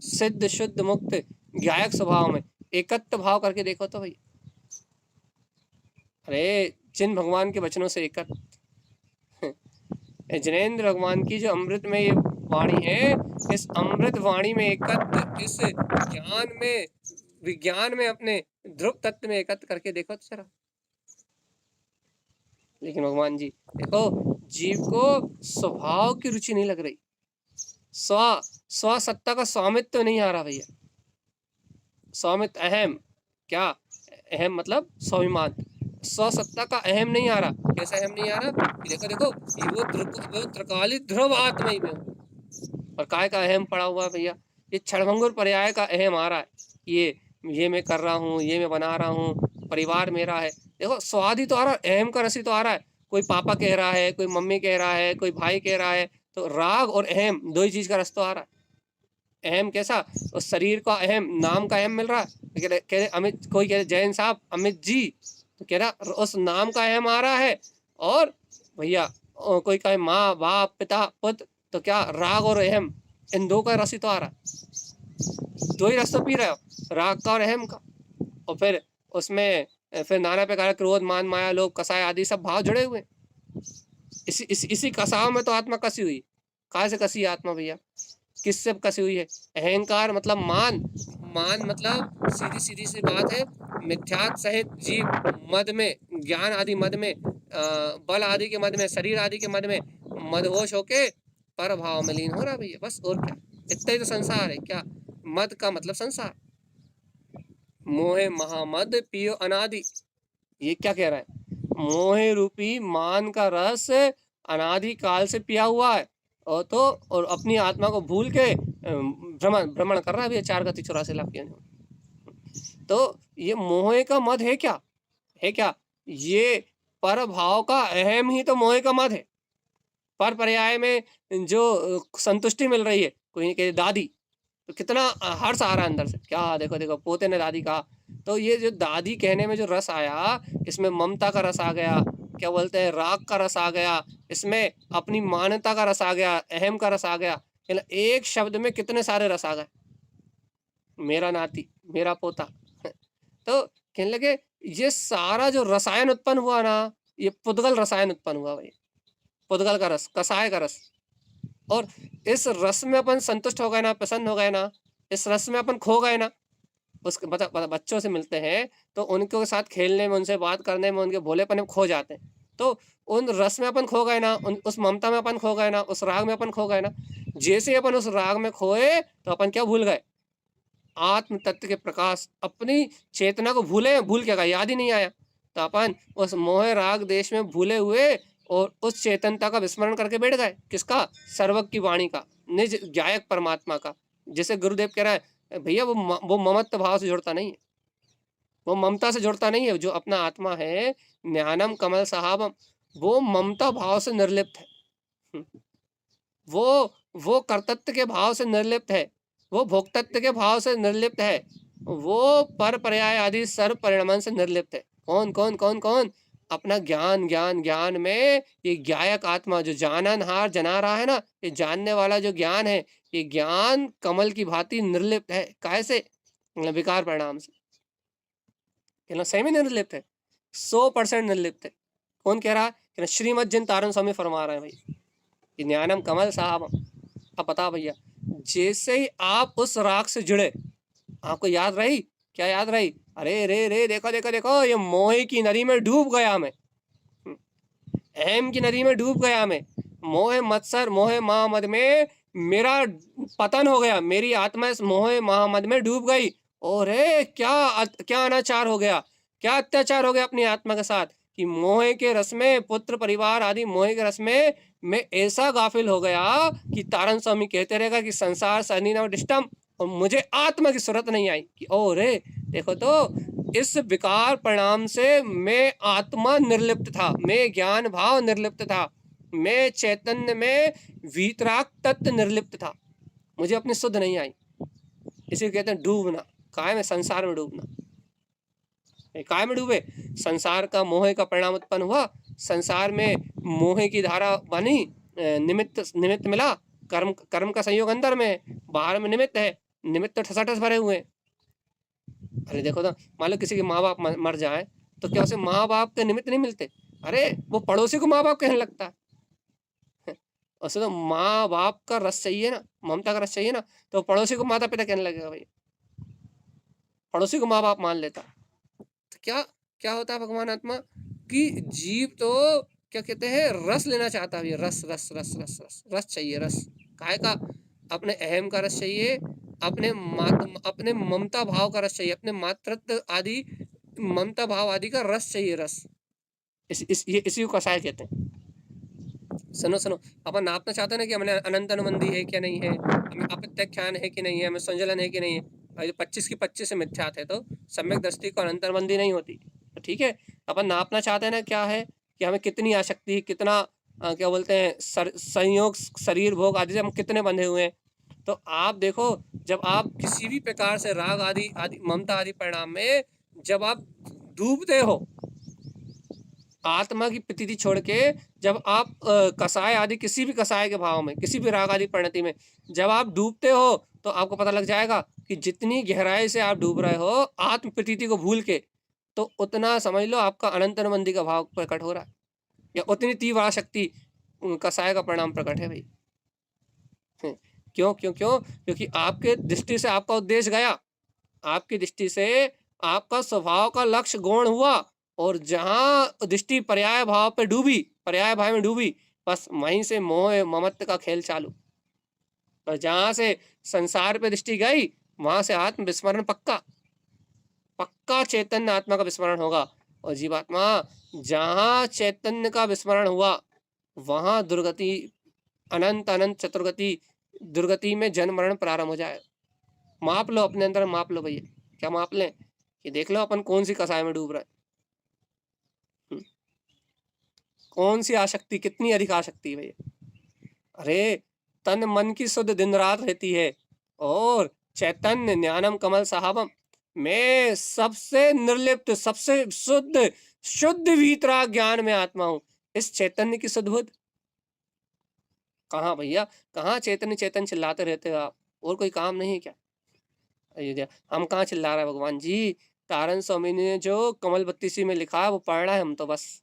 सिद्ध शुद्ध मुक्त ज्ञायक स्वभाव में एकत्व भाव करके देखो तो भाई, अरे जिन भगवान के वचनों से एकत्व, जिनेन्द्र भगवान की जो अमृत में ये वाणी है, इस अमृत वाणी में एकत्व, इस ज्ञान में, विज्ञान में, अपने ध्रुव तत्व में एकत्र करके देखो तो जरा। लेकिन भगवान जी देखो, जीव को स्वभाव की रुचि नहीं लग रही, स्व सत्ता का स्वामित्व नहीं आ रहा भैया, स्वामित्व, अहम, क्या अहम मतलब स्वाभिमान, स्व सत्ता का अहम नहीं आ रहा। कैसा अहम नहीं आ रहा, देखो देखो वो त्रिकालिक ध्रुव आत्मा ही में, और काय का अहम पड़ा हुआ भैया, ये क्षणभंगुर पर्याय का अहम आ रहा है, ये मैं कर रहा हूँ, ये मैं बना रहा हूँ, परिवार मेरा है। देखो स्वाद ही तो आ रहा है, अहम का रस ही तो आ रहा है, कोई पापा कह रहा है, कोई मम्मी कह रहा है, कोई भाई कह रहा है, तो राग और अहम दो ही चीज का रस तो आ रहा है। अहम कैसा, उस शरीर का अहम, नाम का अहम मिल रहा है, कह रहे अमित, कोई कह रहे जैन साहब अमित जी, तो कह रहा उस नाम का अहम आ रहा है, और भैया कोई कहे माँ बाप पिता पुत्र, तो क्या राग और अहम, इन दो का रस ही तो आ रहा है, दो ही रस तो पी रहे हो, राग का और अहम का। और फिर उसमें फिर नाना प्रकार क्रोध मान माया लोभ कसाय आदि सब भाव जुड़े हुए, इसी कसाव में तो आत्मा कसी हुई। कहाँ से कसी आत्मा भैया, किससे कसी हुई है, अहंकार मतलब मान मतलब सीधी सीधी सी बात है, मिथ्यात्व सहित जीव मद में, ज्ञान आदि मद में बल आदि के मद में, शरीर आदि के मद में मदहोश होके पर भाव में लीन हो रहा भैया, बस। और क्या, इतना ही तो संसार है। क्या मद का मतलब संसार। मोहे महामद पियो अनादि, ये क्या कह रहा है? मोहे रूपी मान का रस अनादि काल से पिया हुआ है, और तो और अपनी आत्मा को भूल के भ्रमण भ्रमण कर रहा है भैया 4 गति 84 लाख योनियों। तो ये मोहे का मद है क्या? है क्या? ये पर भाव का अहम ही तो मोहे का मद है। पर पर्याय में जो संतुष्टि मिल रही है, कोई कहे दादी, तो कितना हर्ष आ रहा है अंदर से। क्या देखो देखो पोते ने दादी कहा, तो ये जो दादी कहने में जो रस आया, इसमें ममता का रस आ गया, क्या बोलते हैं, राग का रस आ गया, इसमें अपनी मान्यता का रस आ गया, अहम का रस आ गया। एक शब्द में कितने सारे रस आ गए, मेरा नाती, मेरा पोता। तो कहने लगे ये सारा जो रसायन उत्पन्न हुआ ना, ये पुद्गल रसायन उत्पन्न हुआ भाई, पुद्गल का रस, कसाय का रस। और इस रस में अपन संतुष्ट हो गए ना, प्रसन्न हो गए ना, इस रस में अपन खो गए ना। उसके बच्चों से मिलते हैं तो उनके साथ खेलने में, उनसे बात करने में, उनके भोलेपन में खो जाते हैं। तो उन रस में अपन खो गए ना, उस ममता में अपन खो गए ना, उस राग में अपन खो गए ना। जैसे अपन उस राग में खोए तो अपन क्या भूल गए? आत्म तत्व के प्रकाश, अपनी चेतना को भूल के गए, याद ही नहीं आया। तो अपन उस मोह राग देश में भूले हुए और उस चेतनता का विस्मरण करके बैठ गए। किसका? सर्वज्ञ की वाणी का, निज गायक परमात्मा का। जैसे गुरुदेव कह रहा है भैया, वो ममत्व भाव से जुड़ता नहीं है, वो ममता से जुड़ता नहीं है। जो अपना आत्मा है, ज्ञानम कमल साहबम, वो ममता भाव से निर्लिप्त है। वो कर्तृत्व के भाव से निर्लिप्त है, वो भोक्तत्व के भाव से निर्लिप्त है, वो पर पर्याय आदि सर्व परिणमन से निर्लिप्त है। कौन कौन कौन कौन? अपना ज्ञान ज्ञान ज्ञान में ये ज्ञायक आत्मा जो जाननहार जना रहा है ना, ये जानने वाला जो ज्ञान है, ये ज्ञान कमल की भांति निर्लिप्त है। कैसे? विकार परिणाम से। कहना सही में निर्लिप्त है, 100% निर्लिप्त है। कौन कह रहा है? श्रीमद जिन तारण स्वामी फरमा रहे हैं भाई, ज्ञानम कमल साहब। अब बता भैया, जैसे ही आप उस राग से जुड़े, आपको याद रही? क्या याद रही? अरे रे रे, देखो देखो देखो, ये मोह की नदी में डूब गया मैं, अहम की नदी में डूब गया मैं, मोह मत्सर मोह महामद में मेरा पतन हो गया, मेरी आत्मा इस मोह महामद में डूब गई। और क्या अनाचार हो गया, क्या अत्याचार हो गया अपनी आत्मा के साथ, कि मोह के रस में, पुत्र परिवार आदि मोह के रस में मैं ऐसा गाफिल हो गया कि तारण स्वामी कहते रहेगा कि संसार सनी न डिष्टम, और मुझे आत्मा की सूरत नहीं आई कि ओ रे देखो तो इस विकार परिणाम से मैं आत्मा निर्लिप्त था, मैं ज्ञान भाव निर्लिप्त था, मैं चैतन्य में वीतराग तत्व निर्लिप्त था, मुझे अपनी शुद्ध नहीं आई। इसी कहते हैं डूबना, काय में? संसार में डूबना। काय में डूबे? संसार का मोह का परिणाम उत्पन्न हुआ, संसार में मोह की धारा बनी, निमित्त मिला, कर्म का संयोग अंदर में, बाहर में निमित्त है, निमित्त तो ठसाठस भरे हुए। अरे देखो ना, मान लो किसी के माँ बाप मर जाए तो क्या उसे माँ बाप के निमित्त नहीं मिलते? अरे वो पड़ोसी को माँ बाप कहने लगता है। उसे तो माँ बाप का रस चाहिए ना, ममता का रस चाहिए ना, तो पड़ोसी को माता पिता कहने लगेगा भाई, पड़ोसी को माँ बाप मान लेता। तो क्या क्या होता है भगवान आत्मा कि जीव तो क्या कहते हैं, रस लेना चाहता है, रस रस रस रस रस रस चाहिए। रस काहे का? अपने अहम का रस चाहिए, अपने ममता भाव का रस चाहिए, अपने मातृत्व आदि ममता भाव आदि का रस चाहिए। रस इसी को कसाय कहते हैं। सुनो सुनो, अपन नापना चाहते हैं ना कि हमने अनंत अनुबंधी है क्या नहीं है, हमें अप्रत्यख्यान है कि नहीं है, हमें संजलन है कि नहीं है। और 25 की 25 से मिथ्यात है तो सम्यक दृष्टि को अनंत अनुबंधी नहीं होती। तो ठीक है, अपन नापना चाहते हैं ना क्या है, कि हमें कितनी आसक्ति, कितना क्या बोलते हैं, संयोग, शरीर भोग आदि से हम कितने बंधे हुए हैं। तो आप देखो, जब आप किसी भी प्रकार से राग आदि आदि ममता आदि परिणाम में जब आप डूबते हो, आत्मा की प्रतीति छोड़ के जब आप कसाय आदि, किसी भी कसाय के भाव में, किसी भी राग आदि परिणति में जब आप डूबते हो, तो आपको पता लग जाएगा कि जितनी गहराई से आप डूब रहे हो आत्म प्रतीति को भूल के, तो उतना समझ लो आपका अनंत अनुबंधी का भाव प्रकट हो रहा है, या उतनी तीव्र आसक्ति कसाय का परिणाम प्रकट है भाई। क्यों क्यों क्यों? क्योंकि आपके दृष्टि से आपका उद्देश्य गया, आपकी दृष्टि से आपका स्वभाव का लक्ष्य गौण हुआ, और जहां दृष्टि पर्याय भाव पे डूबी, पर्याय भाव में डूबी, बस वहीं से मोह ममत्व का खेल चालू। और जहां से संसार पे दृष्टि गई, वहां से आत्म विस्मरण पक्का, पक्का चैतन्य आत्मा का विस्मरण होगा। और जीवात्मा जहां चैतन्य का विस्मरण हुआ, वहां दुर्गति, अनंत अनंत चतुर्गति, दुर्गति में जन्म मरण प्रारंभ हो जाए। माप लो अपने अंदर, माप लो भैया। क्या माप लें कि देख लो अपन कौन सी कसाय में डूब रहे हैं। कौन सी आसक्ति, कितनी अधिक आसक्ति है भैया। अरे तन मन की शुद्ध दिन रात रहती है, और चैतन्य ज्ञानम कमल साहबम मैं सबसे निर्लिप्त, सबसे शुद्ध, शुद्ध वीतराग ज्ञान में आत्मा हूं। इस चैतन्य की शुद्ध बुद्ध कहाँ भैया, कहाँ चैतन्य चैतन्य चिल्लाते रहते हो आप, और कोई काम नहीं है क्या? अयोध्या हम कहाँ चिल्ला रहे हैं भगवान जी? तारण स्वामी ने जो कमल बत्तीसी में लिखा है वो पढ़ रहा है, हम तो बस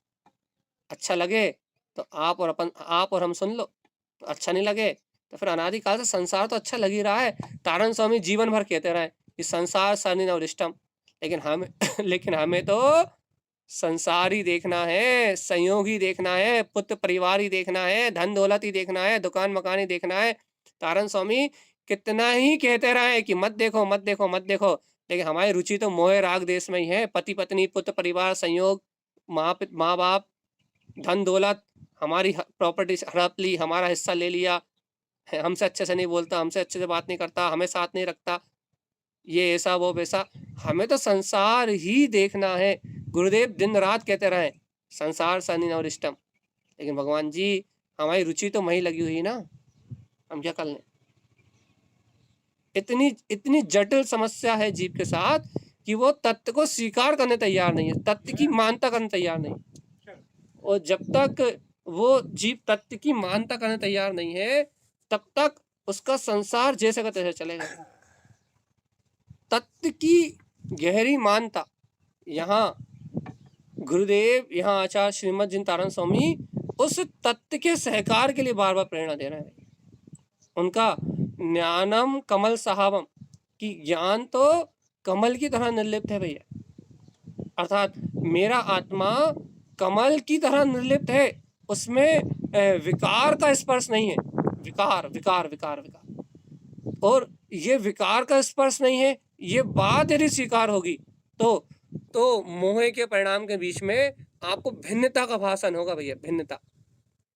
अच्छा लगे तो आप और अपन, आप और हम सुन लो। तो अच्छा नहीं लगे तो फिर अनादिकाल से संसार तो अच्छा लग ही रहा है। तारण स्वामी जीवन भर कहते रहे कि संसार सनि नवरिष्टम, लेकिन हम लेकिन हमें तो संसार ही देखना है, संयोग ही देखना है, पुत्र परिवार ही देखना है, धन दौलत ही देखना है, दुकान मकान ही देखना है। तारण स्वामी कितना ही कहते रहे कि मत देखो मत देखो मत देखो, लेकिन हमारी रुचि तो मोह राग देश में ही है। पति पत्नी, पुत्र परिवार, संयोग, माँ बाप, धन दौलत, हमारी प्रॉपर्टी हड़प ली, हमारा हिस्सा ले लिया, हमसे अच्छे से नहीं बोलता, हमसे अच्छे से बात नहीं करता, हमें साथ नहीं रखता, ये ऐसा वो वैसा। हमें तो संसार ही देखना है। गुरुदेव दिन रात कहते रहे संसार सनि नवरिष्टम, लेकिन भगवान जी हमारी रुचि तो वहीं लगी हुई ना, हम क्या कर लें? इतनी इतनी जटिल समस्या है जीव के साथ कि वो तत्व को स्वीकार करने तैयार नहीं है, तत्व की मानता करने तैयार नहीं। और जब तक वो जीव तत्व की मानता करने तैयार नहीं है, तब तक उसका संसार जैसे का तैसे चलेगा। तत्व की गहरी मानता, यहाँ गुरुदेव, यहाँ आचार्य श्रीमद जिन तारण स्वामी उस तत्व के सहकार के लिए बार बार प्रेरणा दे रहे हैं। उनका ज्ञानम कमल साहबम की ज्ञान तो कमल की तरह निर्लिप्त है भैया, अर्थात मेरा आत्मा कमल की तरह निर्लिप्त है, उसमें विकार का स्पर्श नहीं है। विकार विकार विकार विकार, और ये विकार का स्पर्श नहीं है, ये बात यदि स्वीकार होगी तो मोह के परिणाम के बीच में आपको भिन्नता का भाषण होगा भैया। भिन्नता,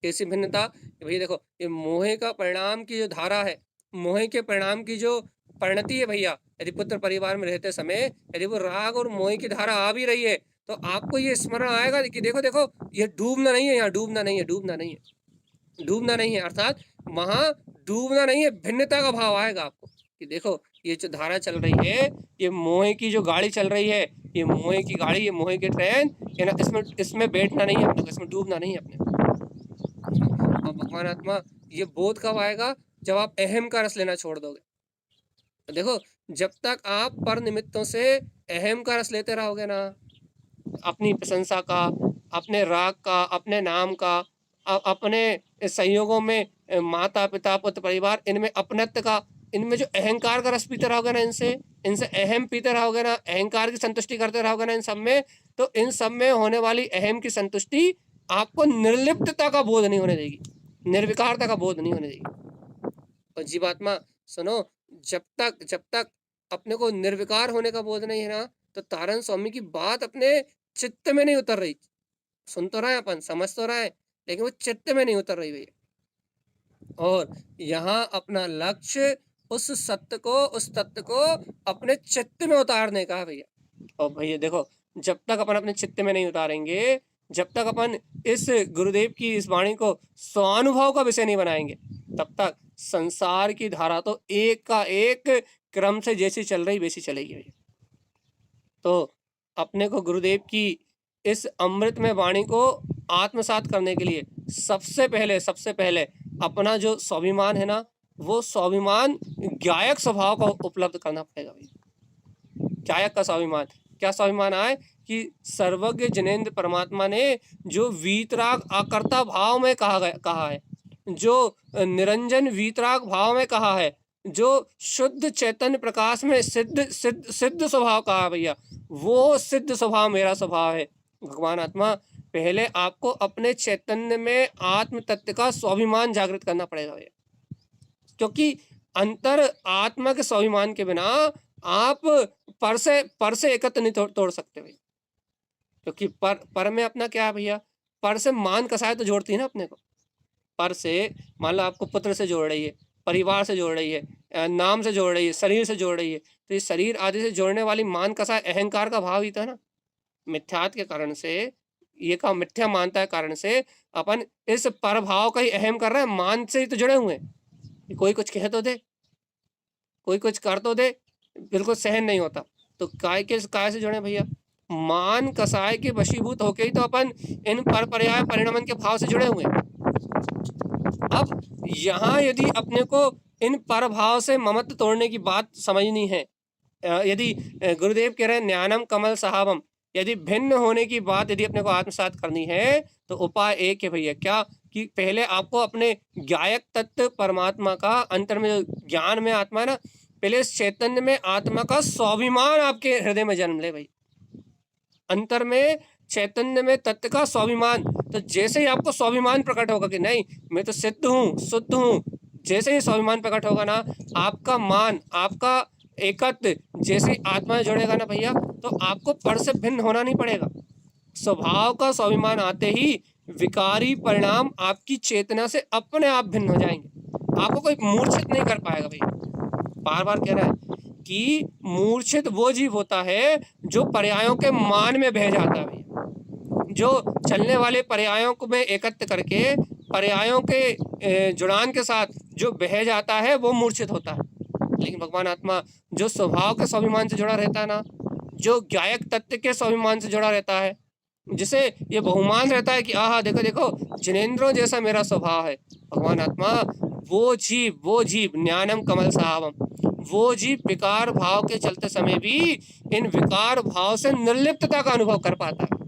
कैसी भिन्नता? भैया देखो, ये मोह का परिणाम की जो धारा है, मोह के परिणाम की जो परिणति है भैया, यदि पुत्र परिवार में रहते समय यदि वो राग और मोह की धारा आ भी रही है, तो आपको ये स्मरण आएगा कि देखो देखो ये डूबना नहीं है, यहाँ डूबना नहीं है, डूबना नहीं है, डूबना नहीं है, अर्थात वहां डूबना नहीं है, भिन्नता का भाव आएगा आपको कि देखो ये जो धारा चल रही है, ये मोह की जो गाड़ी चल रही है, ये मोह की गाड़ी, ये मोह की ट्रेन, ये ना इसमें बैठना नहीं है अपने, इसमें डूबना नहीं है अपने। और भगवान आत्मा ये बोध कब आएगा? जब आप अहम का रस लेना छोड़ दोगे। तो देखो, जब तक आप पर निमित्तों से अहम का रस लेते रहोगे ना, अपनी प्रशंसा का, अपने राग का, अपने नाम का, अपने संयोगों में माता पिता पुत्र परिवार, इनमें अपनत्व का, इनमें जो अहंकार का रस पीते रहोगे ना, इनसे अहम पीते रहोगे ना, अहंकार की संतुष्टि करते रहोगे ना इन सब में, तो इन सब में होने वाली अहम की संतुष्टि आपको निर्लिप्तता का बोध नहीं होने देगी, निर्विकारता का बोध नहीं होने देगी। और जीवात्मा सुनो, जब तक अपने को निर्विकार होने का बोध नहीं है ना, तो तारण स्वामी की बात अपने चित्त में नहीं उतर रही। सुन तो रहे अपन, समझ तो रहे, लेकिन वो चित्त में नहीं उतर रही भैया। और यहाँ अपना लक्ष्य उस सत्य को, उस तत्व को अपने चित्त में उतारने का है भैया। और भैया देखो, जब तक अपन अपने चित्त में नहीं उतारेंगे, जब तक अपन इस गुरुदेव की इस वाणी को स्वानुभव का विषय नहीं बनाएंगे, तब तक संसार की धारा तो एक का एक क्रम से जैसी चल रही वैसी चलेगी भैया। तो अपने को गुरुदेव की इस अमृतमय वाणी को आत्मसात करने के लिए सबसे पहले अपना जो स्वाभिमान है ना, वो स्वाभिमान गायक स्वभाव को उपलब्ध करना पड़ेगा भैया। गायक का स्वाभिमान, क्या स्वाभिमान आए कि सर्वज्ञ जनेन्द्र परमात्मा ने जो वीतराग आकर्ता भाव में कहा है, जो निरंजन वीतराग भाव में कहा है, जो शुद्ध चैतन्य प्रकाश में सिद्ध स्वभाव कहा भैया, वो सिद्ध स्वभाव मेरा स्वभाव है, भगवान आत्मा, पहले आपको अपने चैतन्य में आत्म तत्व का स्वाभिमान जागृत करना पड़ेगा भैया, क्योंकि अंतर आत्मा के स्वाभिमान के बिना आप पर से एकत्र नहीं तोड़ सकते भैया, क्योंकि पर में अपना क्या है भैया, पर से मान कसाय तो जोड़ती है ना अपने को। पर से मान लो आपको पुत्र से जोड़ रही है, परिवार से जोड़ रही है, नाम से जोड़ रही है, शरीर से जोड़ रही है, तो ये शरीर आदि से जोड़ने वाली मान कसाय अहंकार का भाव ही था ना, मिथ्यात्व के कारण से, ये का मिथ्या मानता है कारण से अपन इस पर भाव का ही अहम कर रहे हैं, मान से ही तो जुड़े हुए हैं। कोई कुछ कह तो दे, कोई कुछ कर तो दे, बिल्कुल सहन नहीं होता। तो काय से जुड़े भैया, मान कसाय के वशीभूत होके ही तो अपन इन पर पर्याय परिणमन के भाव से जुड़े हुए हैं। अब यहाँ यदि अपने को इन पर भाव से ममत्व तोड़ने की बात समझनी है, यदि गुरुदेव कह रहे हैं ज्ञानम कमल साहबम, यदि भिन्न होने की बात यदि अपने को आत्मसात करनी है तो उपाय एक है भैया, क्या कि पहले आपको अपने ज्ञायक तत्व परमात्मा का, अंतर में जो ज्ञान में आत्मा है ना, पहले इस चैतन्य में आत्मा का स्वाभिमान आपके हृदय में जन्म ले भाई, अंतर में चैतन्य में तत्व का स्वाभिमान। तो जैसे ही आपको स्वाभिमान प्रकट होगा कि नहीं मैं तो सिद्ध हूँ, शुद्ध हूँ, जैसे ही स्वाभिमान प्रकट होगा ना, आपका मान, आपका एकत्व जैसे ही आत्मा में जुड़ेगा ना भैया, तो आपको पर से भिन्न होना नहीं पड़ेगा। स्वभाव का स्वाभिमान आते ही विकारी परिणाम आपकी चेतना से अपने आप भिन्न हो जाएंगे, आपको कोई मूर्छित नहीं कर पाएगा भैया। बार बार कह रहा है कि मूर्छित वो जीव होता है जो पर्यायों के मान में बह जाता है भैया, जो चलने वाले पर्यायों को में एकत्र करके पर्यायों के जुड़ान के साथ जो बह जाता है वो मूर्छित होता है। लेकिन भगवान आत्मा जो स्वभाव के स्वाभिमान से जुड़ा रहता है ना, जो ज्ञायक तत्व के स्वाभिमान से जुड़ा रहता है, जिसे ये बहुमान रहता है कि आहा देखो देखो जिनेंद्रों जैसा मेरा स्वभाव है, भगवान आत्मा वो जीव ज्ञानम कमल साहबम, वो जीव विकार भाव के चलते समय भी इन विकार भाव से निर्लिप्तता का अनुभव कर पाता है।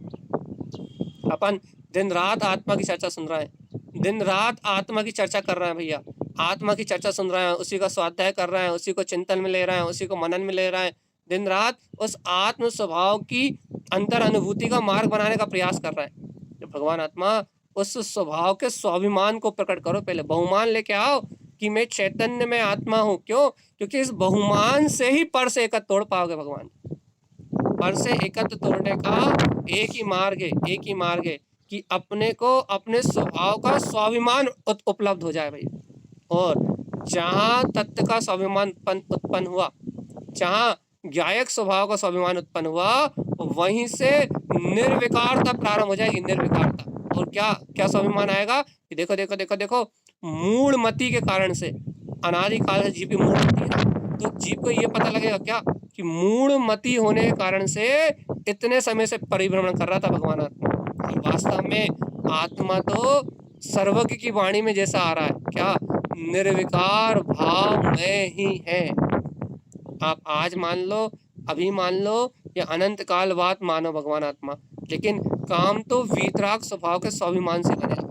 अपन दिन रात आत्मा की चर्चा सुन रहे हैं, दिन रात आत्मा की चर्चा कर रहे हैं भैया, आत्मा की चर्चा सुन रहे हैं, उसी का स्वाध्याय कर रहे हैं, उसी को चिंतन में ले रहे हैं, उसी को मनन में ले रहे हैं, दिन रात उस आत्म स्वभाव की अंतर अनुभूति का मार्ग बनाने का प्रयास कर रहे हैं। तो भगवान आत्मा उस स्वभाव के स्वाभिमान को प्रकट करो, पहले बहुमान लेके आओ कि मैं चैतन्य में आत्मा हूँ। क्यों? क्योंकि इस बहुमान से ही पर से एकत्र तोड़ पाओगे भगवान। पर से एकत्र तोड़ने का एक ही मार्ग है कि अपने को अपने स्वभाव का स्वाभिमान उपलब्ध हो जाए भाई। और जहाँ तत्व का स्वाभिमान उत्पन्न हुआ, जहाँ ज्ञायक स्वभाव का स्वाभिमान उत्पन्न हुआ, वहीं से निर्विकारता प्रारंभ हो जाएगी, निर्विकारता। और क्या क्या स्वाभिमान आएगा कि देखो देखो देखो देखो मूल मति के कारण से, अनादिकाल से जीव की मूल मति है, तो जीव को ये पता लगेगा क्या कि मूल मति होने के कारण से इतने समय से परिभ्रमण कर रहा था भगवान आत्मा, और वास्तव में आत्मा तो सर्वज्ञ की वाणी में जैसा आ रहा है, क्या निर्विकार भाव में ही है। आप आज मान लो, अभी मान लो, या अनंत काल बाद मानो भगवान आत्मा, लेकिन काम तो वीतराग स्वभाव के स्वाभिमान से बनेगा।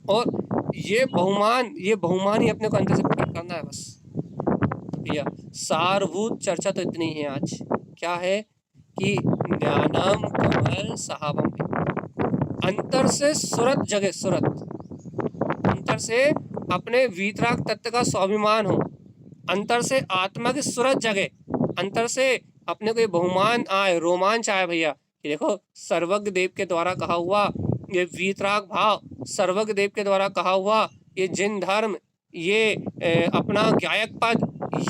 और ये बहुमान ही अपने को अंदर से प्रकट करना है बस। तो भैया सारभूत चर्चा तो इतनी ही है आज, क्या है कि ज्ञानम कमल साहबम, अंतर से सुरत जगे, सुरत अंतर से अपने वीतराग तत्व का स्वाभिमान हो, अंतर से आत्मा की सुरत जगे, अंतर से अपने को ये बहुमान आए, रोमांच आए भैया कि देखो सर्वज्ञ देव के द्वारा कहा हुआ ये वीतराग भाव, सर्वज्ञ देव के द्वारा कहा हुआ ये जिन धर्म, ये अपना ज्ञायक पद,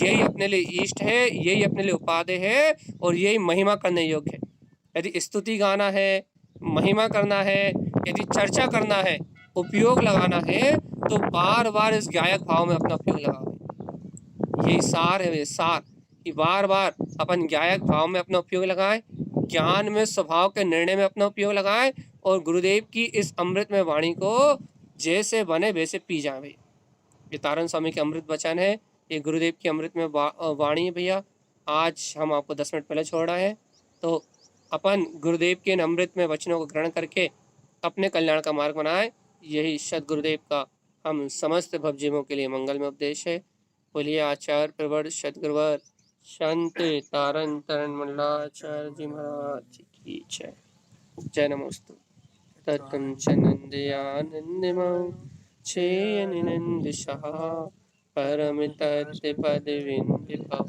यही अपने लिए इष्ट है, यही अपने लिए उपादेय है, और यही महिमा करने योग्य है। यदि स्तुति गाना है, महिमा करना है, यदि चर्चा करना है, उपयोग लगाना है, तो बार बार इस ज्ञायक भाव में अपना उपयोग लगाओ। यही सार है, सार कि बार बार अपन ज्ञायक भाव में अपना उपयोग लगाएं, ज्ञान में स्वभाव के निर्णय में अपना उपयोग लगाएं, और गुरुदेव की इस अमृत में वाणी को जैसे बने वैसे पी जाए भैया। ये तारण स्वामी के अमृत वचन है, ये गुरुदेव की अमृत में वाणी है भैया। आज हम आपको 10 मिनट पहले छोड़ रहे हैं, तो अपन गुरुदेव के इन अमृत में वचनों को ग्रहण करके अपने कल्याण का मार्ग बनाए। यही सदगुरुदेव का हम समस्त भवजीवों के लिए मंगल में उपदेश है। बोलिए आचार्य प्रवर सदगुरुवर शांति तारण तरण मंडलाचार्य जी महाराज की जय। जय नमोस्तु। तत्कंचनन्दयानन्दमौ छेयनिनन्दशः परमितत्पदविन्दितौ